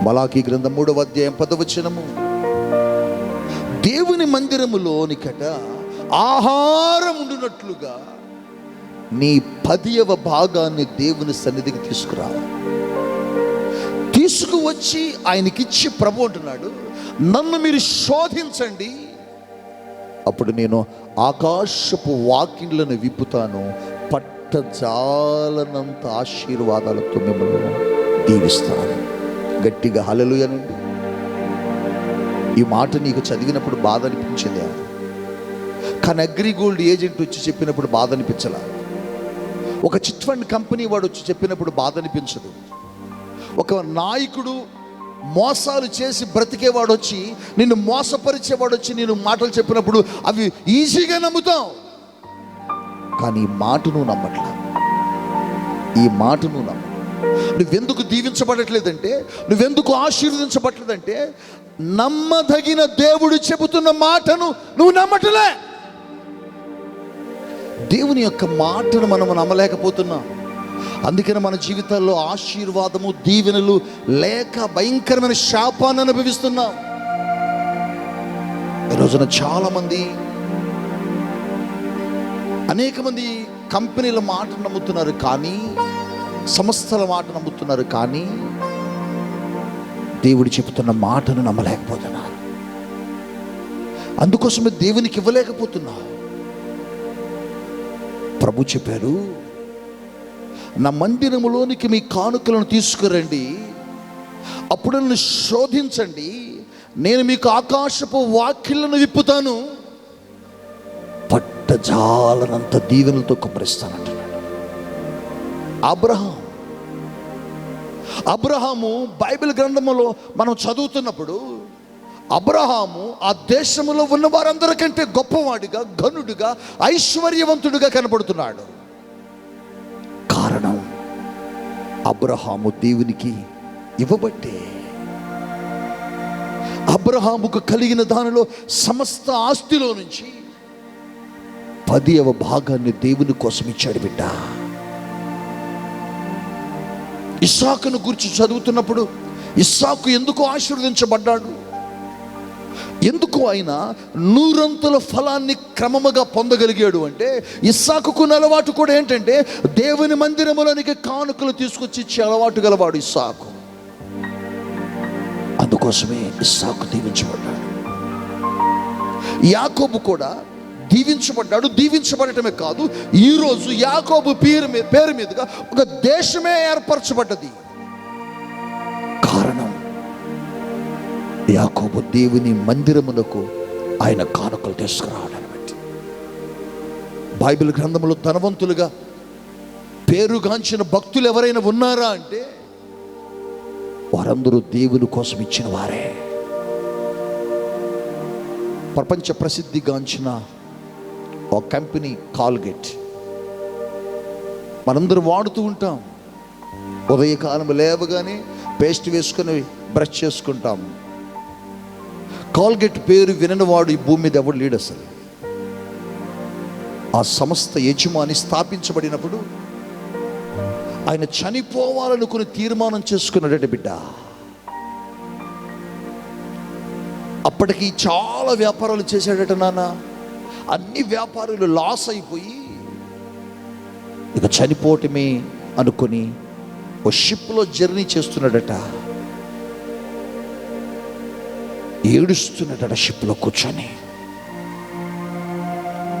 మలాకీ గ్రంథం 3వ అధ్యాయం 10వ వచనము, దేవుని మందిరములోనికట ఆహారం ఉండునట్లుగా నీ 10వ భాగాన్ని దేవుని సన్నిధికి తీసుకురావాలి. తీసుకువచ్చి ఆయనకిచ్చి ప్రభు అంటున్నాడు, నన్ను మీరు శోధించండి, అప్పుడు నేను ఆకాశపు వాకిళ్లను విప్పుతాను, పట్టజాలనంత ఆశీర్వాదాలతో మిమ్మల్ని దీవిస్తాను. గట్టిగా హల్లెలూయా అనండి. ఈ మాట నీకు చదివినప్పుడు బాధ అనిపించింది, కానీ అగ్రిగోల్డ్ ఏజెంట్ వచ్చి చెప్పినప్పుడు బాధ అనిపించలా. ఒక చిట్ ఫండ్ కంపెనీ వాడు వచ్చి చెప్పినప్పుడు బాధ అనిపించదు. ఒక నాయకుడు మోసాలు చేసి బ్రతికేవాడు వచ్చి, నిన్ను మోసపరిచేవాడు వచ్చి నేను మాటలు చెప్పినప్పుడు అవి ఈజీగా నమ్ముతావు. కానీ ఈ మాట నువ్వు నమ్మట్లా. ఈ మాట నువ్వు నమ్మ. నువ్వెందుకు దీవించబడట్లేదంటే, నువ్వెందుకు ఆశీర్వదించబడలేదంటే, నమ్మదగిన దేవుడు చెబుతున్న మాటను నువ్వు నమ్మటలే. దేవుని యొక్క మాటను మనం నమ్మలేకపోతున్నాం. అందుకని మన జీవితాల్లో ఆశీర్వాదము, దీవెనలు లేక భయంకరమైన శాపాన్ని అనుభవిస్తున్నాం. ఈ రోజున చాలామంది, అనేక మంది కంపెనీల మాట నమ్ముతున్నారు, కానీ సంస్థల మాట నమ్ముతున్నారు, కానీ దేవుడు చెబుతున్న మాటను నమ్మలేకపోతున్నారు. అందుకోసమే దేవునికి ఇవ్వలేకపోతున్నారు. ప్రభు చెప్పారు, నా మందిరములోనికి మీ కానుకలను తీసుకురండి, అప్పుడు నన్ను శోధించండి, నేను మీకు ఆకాశపు వాకిళ్లను విప్పుతాను, పట్టజాలనంత దీవెనలతో కుమ్మరిస్తానంటున్నాడు. అబ్రహాము బైబిల్ గ్రంథములో మనం చదువుతున్నప్పుడు, అబ్రహాము ఆ దేశంలో ఉన్న వారందరికంటే గొప్పవాడిగా, ఘనుడిగా, ఐశ్వర్యవంతుడిగా కనబడుతున్నాడు. కారణం అబ్రహాము దేవునికి ఇవ్వబట్టే. అబ్రహాముకు కలిగిన దానిలో సమస్త ఆస్తిలో నుంచి 10వ భాగాన్ని దేవుని కోసం ఇచ్చాడు బిడ్డ. ఇస్సాకును గురించి చదువుతున్నప్పుడు, ఇస్సాకు ఎందుకు ఆశీర్వదించబడ్డాడు, ఎందుకు ఆయన 100 ఫలాన్ని క్రమముగా పొందగలిగాడు అంటే, ఇస్సాకుకు అలవాటు కూడా ఏంటంటే దేవుని మందిరములోనికి కానుకలు తీసుకొచ్చి ఇచ్చే అలవాటు గలవాడు ఇస్సాకు. అందుకోసమే ఇస్సాకు దీవించబడ్డాడు. యాకోబు కూడా దీవించబడ్డాడు. దీవించబడటమే కాదు, ఈరోజు యాకోబు పేరు మీదుగా ఒక దేశమే ఏర్పరచబడ్డది. కారణం యాకోబు దేవుని మందిరమునకు ఆయన కానుకలు తీసుకురావడాన్ని బట్టి. బైబిల్ గ్రంథంలో ధనవంతులుగా పేరుగాంచిన భక్తులు ఎవరైనా ఉన్నారా అంటే, వారందరూ దేవుని కోసం ఇచ్చిన వారే. ప్రపంచ ప్రసిద్ధిగాంచిన ఒక కంపెనీ కాల్గేట్ మనందరం వాడుతూ ఉంటాం. ఉదయకాలం లేవగానే పేస్ట్ వేసుకొని బ్రష్ చేసుకుంటాం. కాల్గేట్ పేరు వినని వాడు ఈ భూమి మీద ఎవడు లేడు అసలు. ఆ సంస్థ యజమాని స్థాపించబడినప్పుడు ఆయన చనిపోవాలనుకుని తీర్మానం చేసుకున్నాడట బిడ్డ. అప్పటికి చాలా వ్యాపారాలు చేశాడట నాన్న. అన్ని వ్యాపారాలు లాస్ అయిపోయి ఇక చనిపోవటమే అనుకొని ఓ షిప్లో జర్నీ చేస్తున్నాడట. ఏడుస్తున్నాడట షిప్లో కూర్చొని.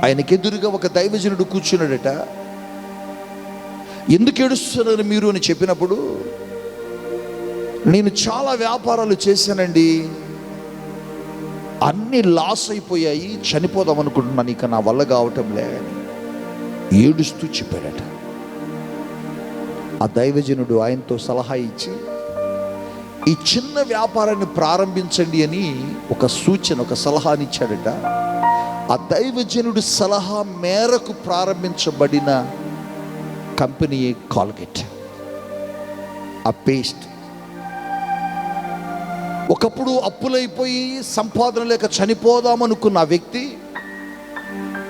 ఆయనకెదురుగా ఒక దైవజనుడు కూర్చున్నాడట. ఎందుకు ఏడుస్తున్నారు మీరు అని చెప్పినప్పుడు, నేను చాలా వ్యాపారాలు చేశానండి, అన్నీ లాస్ అయిపోయాయి, చనిపోదాం అనుకుంటున్నాను, ఇక నా వల్ల కావటం లే అని ఏడుస్తూ చెప్పాడట. ఆ దైవజనుడు ఆయనతో సలహా ఇచ్చి, ఈ చిన్న వ్యాపారాన్ని ప్రారంభించండి అని ఒక సూచన, ఒక సలహాని ఇచ్చాడట. ఆ దైవజనుడి సలహా మేరకు ప్రారంభించబడిన కంపెనీ కాల్గేట్. ఆ పేస్ట్ ఒకప్పుడు అప్పులైపోయి సంపాదన లేక చనిపోదామనుకున్న ఆ వ్యక్తి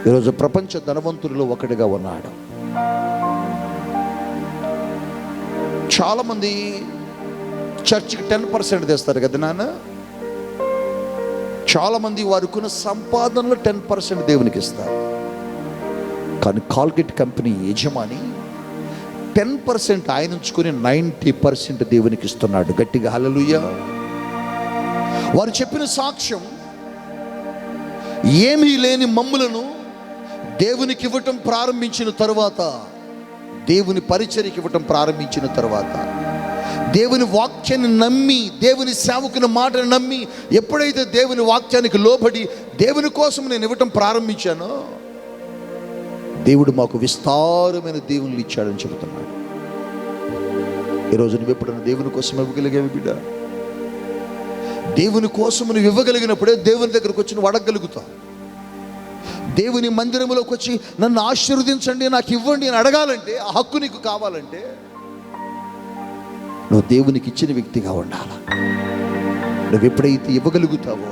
ఈరోజు ప్రపంచ ధనవంతులలో ఒకటిగా ఉన్నాడు. చాలామంది చర్చికి 10% తెస్తారు కదా నాన్న. చాలామంది వారికున్న సంపాదనలో 10% దేవునికి ఇస్తారు. కానీ కాల్గేట్ కంపెనీ యజమాని 10% ఆయన ఉంచుకొని 90% దేవునికి ఇస్తున్నాడు. గట్టిగా హల్లెలూయా. వారు చెప్పిన సాక్ష్యం, ఏమీ లేని మమ్ములను దేవునికి ఇవ్వటం ప్రారంభించిన తరువాత, దేవుని పరిచర్యకి ఇవ్వటం ప్రారంభించిన తరువాత, దేవుని వాక్యాన్ని నమ్మి, దేవుని సేవకుని మాటను నమ్మి, ఎప్పుడైతే దేవుని వాక్యానికి లోబడి దేవుని కోసం నేను ఇవ్వటం ప్రారంభించానో, దేవుడు మాకు విస్తారమైన దేవుళ్ళు ఇచ్చాడని చెబుతున్నాడు. ఈరోజు నువ్వు ఎప్పుడైనా దేవుని కోసం ఇవ్వగలిగావు బిడ్డ? దేవుని కోసం నువ్వు ఇవ్వగలిగినప్పుడే దేవుని దగ్గరకు వచ్చి నువ్వు అడగగలుగుతావు. దేవుని మందిరంలోకి వచ్చి నన్ను ఆశీర్వదించండి, నాకు ఇవ్వండి అని అడగాలంటే, ఆ హక్కు నీకు కావాలంటే నువ్వు దేవునికి ఇచ్చిన వ్యక్తిగా ఉండాలి. నువ్వు ఎప్పుడైతే ఇవ్వగలుగుతావో,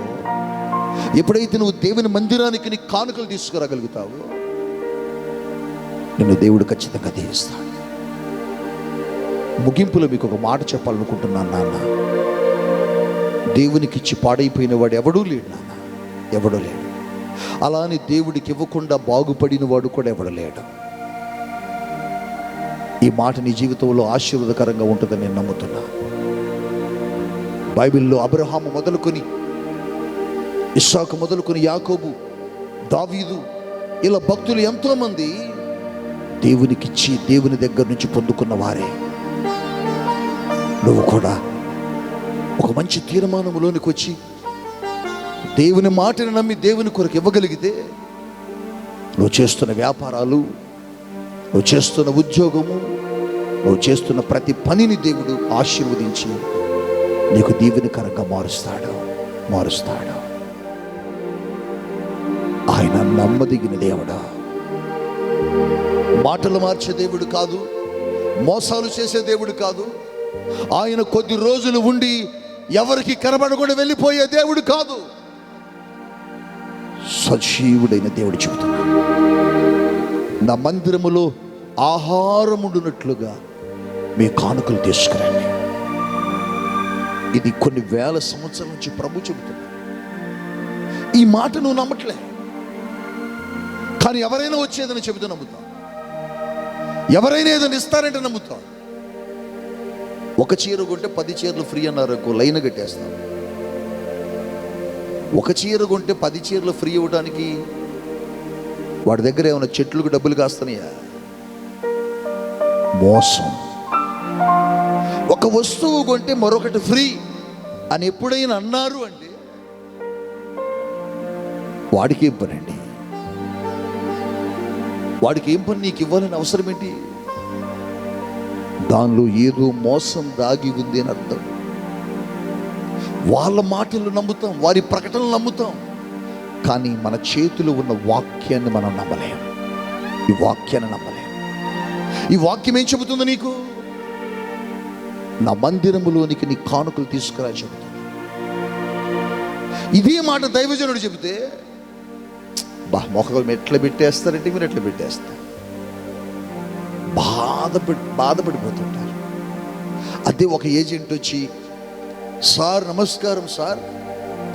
ఎప్పుడైతే నువ్వు దేవుని మందిరానికి నీ కానుకలు తీసుకురాగలుగుతావో, నిన్ను దేవుడు ఖచ్చితంగా దీవిస్తాడు. ముగింపులో మీకు ఒక మాట చెప్పాలనుకుంటున్నాను నాన్న. దేవునికి ఇచ్చి పాడైపోయిన వాడు ఎవడూ లేడు నాన్న, ఎవడూ లేడు. అలా అని దేవుడికి ఇవ్వకుండా బాగుపడిన వాడు కూడా ఎవడు లేడు. ఈ మాట నీ జీవితంలో ఆశీర్వాదకరంగా ఉంటుందని నేను నమ్ముతున్నా. బైబిల్లో అబ్రహాము మొదలుకొని, ఇస్సాకు మొదలుకొని, యాకోబు, దావీదు, ఇలా భక్తులు ఎంతోమంది దేవునికిచ్చి దేవుని దగ్గర నుంచి పొందుకున్న వారే. నువ్వు కూడా ఒక మంచి తీర్మానంలోనికి వచ్చి దేవుని మాటను నమ్మి దేవుని కొరకు ఇవ్వగలిగితే, నువ్వు చేస్తున్న వ్యాపారాలు, నువ్వు చేస్తున్న ఉద్యోగము, నువ్వు చేస్తున్న ప్రతి పనిని దేవుడు ఆశీర్వదించి నీకు దీవెనకరంగా మారుస్తాడు. ఆయన నమ్మదగిన దేవుడు. మాటలు మార్చే దేవుడు కాదు, మోసాలు చేసే దేవుడు కాదు. ఆయన కొద్ది రోజులు ఉండి ఎవరికి కనబడకుండా వెళ్ళిపోయే దేవుడు కాదు. సజీవుడైన దేవుడు చెబుతున్నాడు, నా మందిరములో ఆహారముండునట్లుగా మీ కానుకలు తీసుకురండి. ఇది కొన్ని వేల సంవత్సరాల నుంచి ప్రభు చెబుతున్నాడు. ఈ మాట నువ్వు నమ్మట్లే, కానీ ఎవరైనా వచ్చేదని చెబుతూ నమ్ముతావు. ఎవరైనా ఏదైనా ఇస్తారంటే నమ్ముతావు. ఒక చీర కొంటే 10 చీరలు ఫ్రీ అన్నారు, లైన్ కట్టేస్తాం. ఒక చీర కొంటే 10 చీరలు ఫ్రీ ఇవ్వడానికి వాడి దగ్గర ఏమైనా చెట్లకు డబ్బులు కాస్తానయా? మోసం. ఒక వస్తువు కొంటే మరొకటి ఫ్రీ అని ఎప్పుడైనా అన్నారు అంటే వాడికి ఏం పని అండి? వాడికి ఏం పని? నీకు ఇవ్వాలని అవసరం ఏంటి? దానిలో ఏదో మోసం దాగి ఉంది అని అర్థం. వాళ్ళ మాటలు నమ్ముతాం, వారి ప్రకటనలు నమ్ముతాం, కానీ మన చేతిలో ఉన్న వాక్యాన్ని మనం నమ్మలేం. ఈ వాక్యాన్ని నమ్మలేం. ఈ వాక్యం ఏం చెబుతుంది నీకు? నా మందిరములోనికి నీ కానుకలు తీసుకురా చెబుతుంది. ఇదే మాట దైవజనుడు చెబితే మొక్కలు ఎట్లా పెట్టేస్తారంటే మీరు ఎట్లా పెట్టేస్తారు, బాధపడిపోతుంటారు. అదే ఒక ఏజెంట్ వచ్చి, సార్ నమస్కారం sir,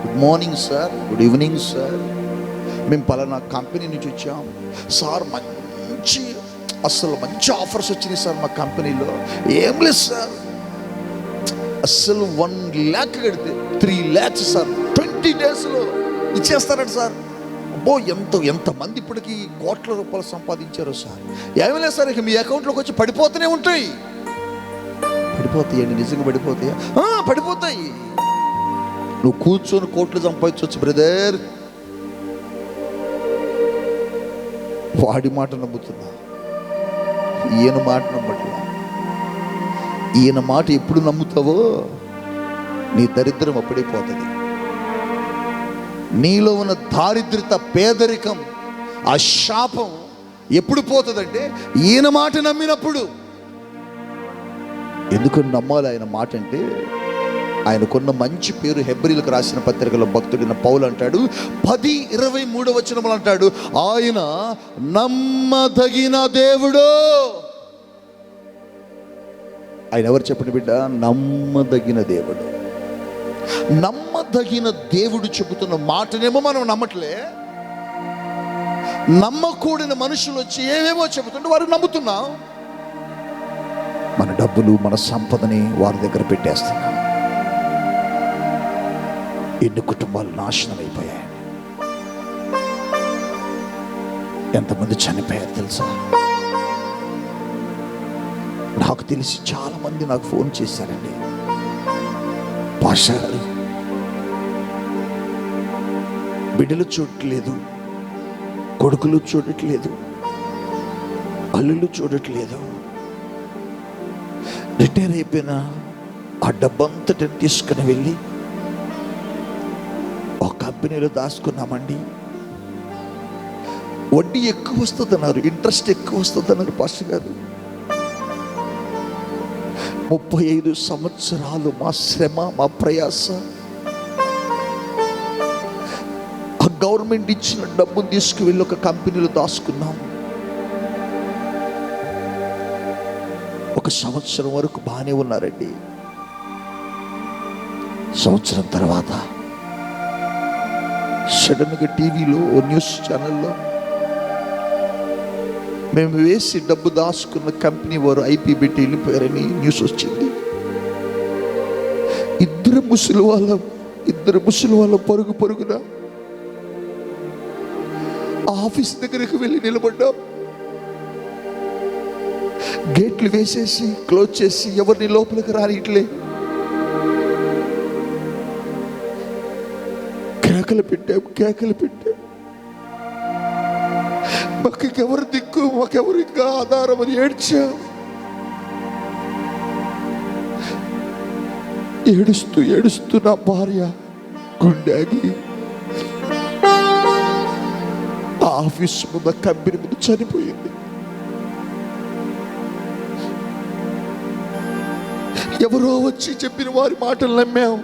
good morning sir, good evening sir, మేము పలానా కంపెనీ నుంచి వచ్చాం సార్, అసలు మంచి ఆఫర్స్ వచ్చినాయి సార్ మా కంపెనీలో. ఏం లేదు సార్, అసలు 1 lakh కడితే 3 lakhs సార్ 20 daysలో ఇచ్చేస్తారంట సార్. అబ్బో, ఎంతమంది ఇప్పటికీ కోట్ల రూపాయలు సంపాదించారు సార్. ఏమీ లేదు సార్, ఇక మీ అకౌంట్లోకి వచ్చి పడిపోతూనే ఉంటాయి. పడిపోతాయండి, నిజంగా పడిపోతాయా? పడిపోతాయి. నువ్వు కూర్చొని కోట్లు సంపాదించవచ్చు బ్రదర్. వాడి మాట నమ్ముతున్నా, ఈయన మాట నమ్మట్లా. ఈయన మాట ఎప్పుడు నమ్ముతావో నీ దరిద్రం అప్పుడే పోతుంది. నీలో ఉన్న దారిద్రత, పేదరికం, ఆ శాపం ఎప్పుడు పోతుందంటే ఈయన మాట నమ్మినప్పుడు. ఎందుకని నమ్మాలి ఆయన మాట అంటే, ఆయనకున్న మంచి పేరు. హెబ్రీలకు రాసిన పత్రికలో భక్తుడైన పౌలు అంటాడు, 10:23 అంటాడు, ఆయన నమ్మదగిన దేవుడు. ఆయన ఎవరు చెప్పండి బిడ్డ? నమ్మదగిన దేవుడు. నమ్మదగిన దేవుడు చెబుతున్న మాటనేమో మనం నమ్మట్లే. నమ్మకూడని మనుషులు వచ్చి ఏమేమో చెబుతుంటే వారు నమ్ముతున్నాం. మన డబ్బులు, మన సంపదని వారి దగ్గర పెట్టేస్తున్నాం. ఎన్ని కుటుంబాలు నాశనం అయిపోయాయి, ఎంతమంది చనిపోయారు తెలుసా? నాకు తెలిసి చాలామంది నాకు ఫోన్ చేశారండి, పాషా గారు బిడ్డలు చూడట్లేదు, కొడుకులు చూడట్లేదు, అల్లులు చూడట్లేదు, రిటైర్ అయిపోయిన ఆ డబ్బంతటి తీసుకుని వెళ్ళి ఒక కంపెనీలో దాచుకున్నామండి. వడ్డీ ఎక్కువ వస్తుంది అన్నారు, ఇంట్రెస్ట్ ఎక్కువ వస్తుంది అన్నారు పాస్టర్ గారు. 35 సంవత్సరాలు మా శ్రమ, మా ప్రయాస, ఆ గవర్నమెంట్ ఇచ్చిన డబ్బును తీసుకువెళ్ళి ఒక కంపెనీలో దాచుకున్నాం. 1 సంవత్సరం వరకు బాగానే ఉన్నారండి. సంవత్సరం తర్వాత సడన్గా టీవీలో ఓ న్యూస్ ఛానల్లో మేము వేసి డబ్బు దాచుకున్న కంపెనీ వారు ఐపీ పెట్టి వెళ్ళిపోయారని న్యూస్ వచ్చింది. ఇద్దరు ముసలి వాళ్ళ పరుగున ఆఫీస్ దగ్గరికి వెళ్ళి నిలబడ్డాం. గేట్లు వేసేసి క్లోజ్ చేసి ఎవరిని లోపలికి రానిట్లే. కేకలు పెట్టాం. మాకెవరు దిక్కు, మాకెవరు ఇంకా ఆధారం అని ఏడ్చాం. ఏడుస్తూ నా భార్య గుండాగి ఆఫీస్ ముందు, కంపెనీ ముందు చనిపోయింది. ఎవరో వచ్చి చెప్పిన వారి మాటలు నమ్మాం.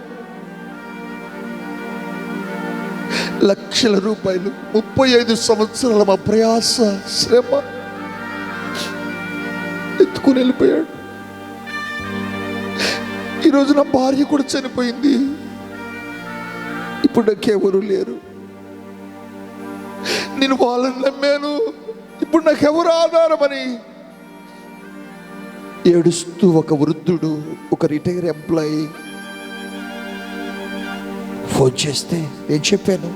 లక్షల రూపాయలు, 35 సంవత్సరాల మా ప్రయాస, శ్రమ ఎత్తుకుని వెళ్ళిపోయాడు. ఈరోజు నా భార్య కూడా చనిపోయింది. ఇప్పుడు నాకెవరు లేరు. నేను వాళ్ళని నమ్మాను, ఇప్పుడు నాకెవరు ఆధారమని ఏడుస్తూ ఒక వృద్ధుడు, ఒక రిటైర్ ఎంప్లాయీ ఫోన్ చేస్తే నేను చెప్పాను,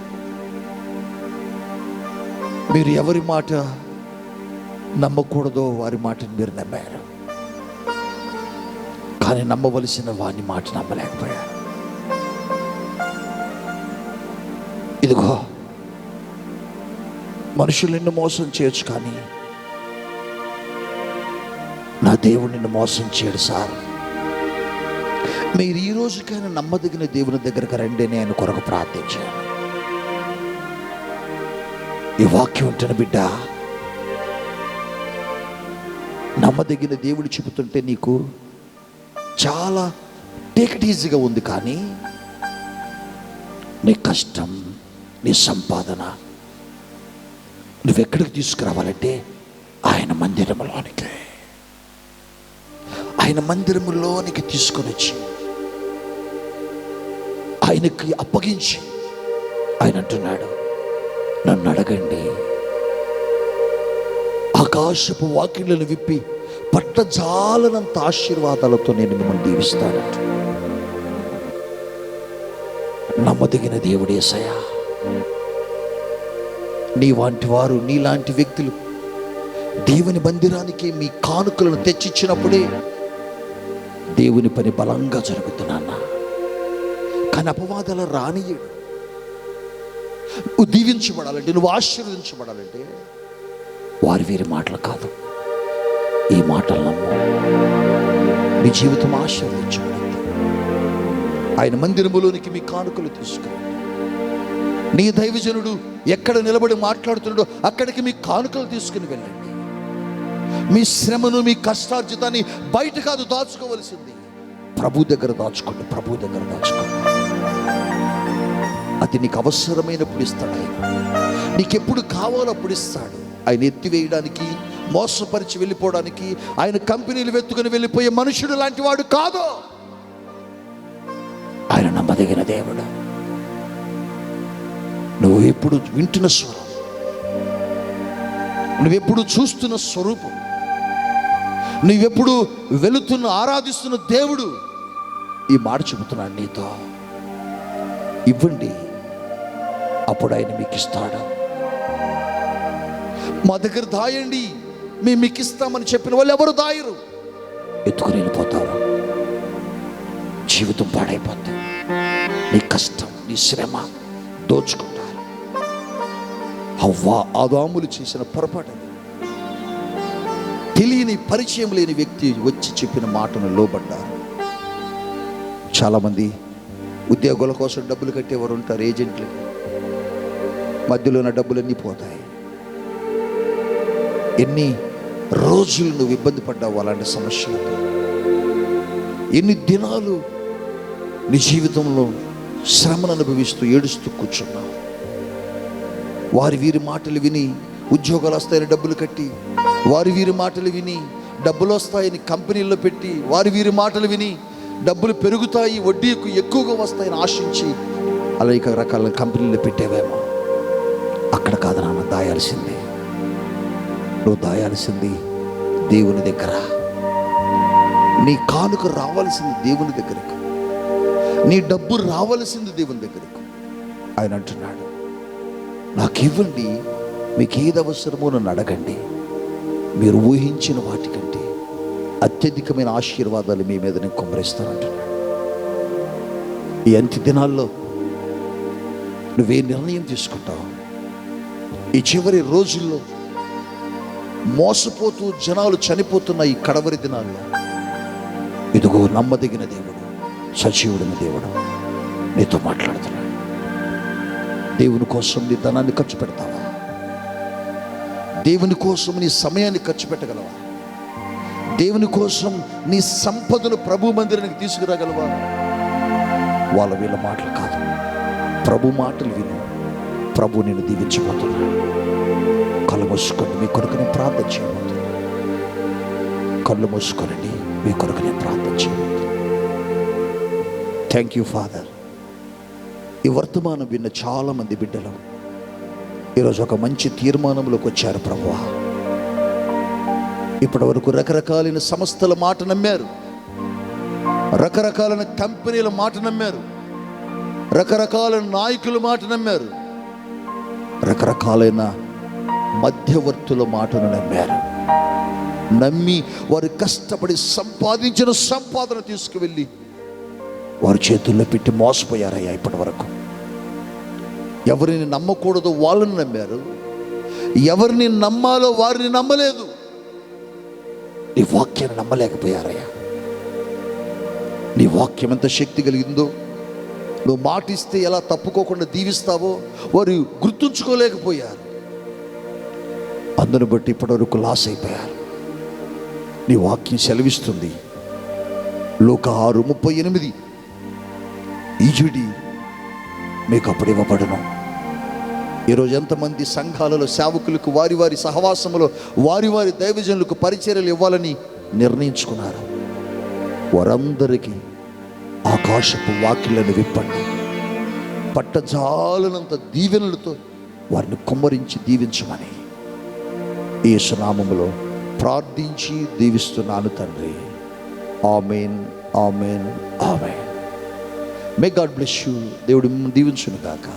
మీరు ఎవరి మాట నమ్మకూడదో వారి మాటను మీరు నమ్మారు, కానీ నమ్మవలసిన వాని మాట నమ్మలేకపోయారు. ఇదిగో మనుషులు నిన్ను మోసం చేయొచ్చు, కానీ నా దేవుడు నిన్ను మోసం చేయడు సార్. మీరు ఈ రోజుకైనా నమ్మదగిన దేవుని దగ్గరకు రండి అని ఆయన కొరకు ప్రార్థించాను. ఈ వాక్యం ఉంటున్న బిడ్డ, నమ్మదగిన దేవుడు చెబుతుంటే నీకు చాలా టేక్ ఇట్ ఈజీగా ఉంది, కానీ నీ కష్టం, నీ సంపాదన నువ్వెక్కడికి తీసుకురావాలంటే ఆయన మందిరములోనికి తీసుకొని వచ్చి ఆయనకి అప్పగించి ఆయన అంటున్నాడు, నన్ను అడగండి, ఆకాశపు వాకిళ్లను విప్పి పట్టజాలనంత ఆశీర్వాదాలతో నేను మిమ్మల్ని దీవిస్తానంట. నమ్మదగిన దేవుడు యేసయ్యా. నీలాంటి వారు, నీలాంటి వ్యక్తులు దేవుని మందిరానికి మీ కానుకలను తెచ్చిచ్చినప్పుడే దేవుని పని బలంగా జరుగుతున్నా. కానీ అపవాదాలు రానియడు. నువ్వు దీవించబడాలంటే, నువ్వు ఆశీర్వదించబడాలంటే వీరి మాటలు కాదు, ఈ మాటలు నమ్ము. నీ జీవితం ఆశీర్వదించబడింది. ఆయన మందిరములోనికి మీ కానుకలు తీసుకురండి. నీ దైవజనుడు ఎక్కడ నిలబడి మాట్లాడుతున్నాడో అక్కడికి మీ కానుకలు తీసుకుని వెళ్ళండి. మీ శ్రమను, మీ కష్టార్జితాన్ని బయట కాదు దాచుకోవలసింది, ప్రభు దగ్గర దాచుకోండి. అది నీకు అవసరమైనప్పుడు ఇస్తాడు ఆయన. నీకెప్పుడు కావాలో అప్పుడు ఇస్తాడు. ఆయన ఎత్తివేయడానికి, మోసపరిచి వెళ్ళిపోవడానికి, ఆయన కంపెనీలు వెతుకుని వెళ్ళిపోయే మనుషుడు లాంటి వాడు కాదు. ఆయన నమ్మదగిన దేవుడు. నువ్వు ఎప్పుడు వింటున్న స్వరం, నువ్వెప్పుడు చూస్తున్న స్వరూపం, నువ్వెప్పుడు వెళుతున్న ఆరాధిస్తున్న దేవుడు ఈ మాట చెబుతున్నాడు నీతో. ఇవ్వండి, అప్పుడు ఆయన మీకు ఇస్తాడు. మా దగ్గర దాయండి, మేము మీకు ఇస్తామని చెప్పిన వాళ్ళు ఎవరు దాయరు. ఎత్తుకుని వెళ్ళిపోతావు. జీవితం పాడైపోతుంది. నీ కష్టం, నీ శ్రమ దోచుకుంటారు. హవ్వ ఆదాములు చేసిన పొరపాటు. తెలియని పరిచయం లేని వ్యక్తి వచ్చి చెప్పిన మాటను లోబడ్డారు. చాలామంది ఉద్యోగాల కోసం డబ్బులు కట్టేవారు ఉంటారు, ఏజెంట్లు. మధ్యలో ఉన్న డబ్బులన్నీ పోతాయి. ఎన్ని రోజులు నువ్వు ఇబ్బంది పడ్డావు అలాంటి సమస్యలతో? ఎన్ని దినాలు నీ జీవితంలో శ్రమను అనుభవిస్తూ ఏడుస్తూ కూర్చున్నావు? వారి వీరి మాటలు విని ఉద్యోగాలు వస్తాయని డబ్బులు కట్టి, వారి వీరి మాటలు విని డబ్బులు వస్తాయని కంపెనీల్లో పెట్టి, వారి వీరి మాటలు విని డబ్బులు పెరుగుతాయి, వడ్డీకు ఎక్కువగా వస్తాయని ఆశించి అనేక రకాల కంపెనీలు పెట్టేవేమో. అక్కడ కాదు నాన్న దాయాల్సింది. నువ్వు దాయాల్సింది దేవుని దగ్గర. నీ కానుక రావాల్సింది దేవుని దగ్గరకు. నీ డబ్బు రావాల్సింది దేవుని దగ్గరకు. ఆయన అంటున్నాడు, నాకు ఇవ్వండి, మీకు ఏది అవసరమో నన్ను అడగండి, మీరు ఊహించిన వాటికంటే అత్యధికమైన ఆశీర్వాదాలు మీ మీద నేను కుమ్మరిస్తానంటున్నాడు. ఈ అంత్య దినాల్లో నువ్వే నిర్ణయం తీసుకుంటావు? ఈ చివరి రోజుల్లో మోసపోతూ జనాలు చనిపోతున్న ఈ కడవరి దినాల్లో ఇదిగో నమ్మదగిన దేవుడు, సజీవుడిన దేవుడు నీతో మాట్లాడుతున్నాడు. దేవుని కోసం నీ ధనాన్ని ఖర్చు పెడతావా? దేవుని కోసం నీ సమయాన్ని ఖర్చు పెట్టగలవా? దేవుని కోసం నీ సంపదను ప్రభు మందిరానికి తీసుకురాగలవా? వాళ్ళ వీళ్ళ మాటలు కాదు, ప్రభు మాటలు విను. ప్రభు నేను దీవించబోతున్నాడు. కళ్ళు మూసుకొని మీ కొరకు నేను ప్రార్థన చేయబోతున్నాను. కళ్ళు మూసుకొనండి, మీ కొరకు నేను ప్రార్థన చేయబోతున్నాను. Thank you father. ఈ వర్తమానం విన్న చాలామంది బిడ్డలు ఈరోజు ఒక మంచి తీర్మానంలోకి వచ్చారు. ప్రభువా, ఇప్పటి వరకు రకరకాలైన సంస్థల మాట నమ్మారు, రకరకాలైన కంపెనీల మాట నమ్మారు, రకరకాలైన నాయకుల మాట నమ్మారు, రకరకాలైన మధ్యవర్తుల మాటను నమ్మారు. నమ్మి వారు కష్టపడి సంపాదించిన సంపాదన తీసుకువెళ్ళి వారి చేతుల్లో పెట్టి మోసపోయారయ్యా. ఇప్పటి వరకు ఎవరిని నమ్మకూడదో వాళ్ళని నమ్మారు, ఎవరిని నమ్మాలో వారిని నమ్మలేదు. నీ వాక్యాన్ని నమ్మలేకపోయారయ్యా. నీ వాక్యం ఎంత శక్తి కలిగిందో, నువ్వు మాటిస్తే ఎలా తప్పుకోకుండా దీవిస్తావో వారు గుర్తుంచుకోలేకపోయారు. అందును బట్టి ఇప్పటివరకు లాస్ అయిపోయారు. నీ వాక్యం సెలవిస్తుంది, లూకా 6:38, ఈజుడి మీకు అప్పుడు ఇవ్వబడును. ఈరోజు ఎంతమంది సంఘాలలో సేవకులకు వారి వారి సహవాసములో వారి వారి దైవజనులకు పరిచర్యలు ఇవ్వాలని నిర్ణయించుకున్నారు. వారందరికీ ఆకాశపు వాకిళ్లను విప్పండి, పట్టజాలనంత దీవెనలతో వారిని కుమ్మరించి దీవించమని యేసు నామములో ప్రార్థించి దీవిస్తున్నాను తండ్రి. ఆమేన్, ఆమేన్, ఆమేన్. May God bless you. దేవుడు మిమ్మల్ని దీవించును గాక.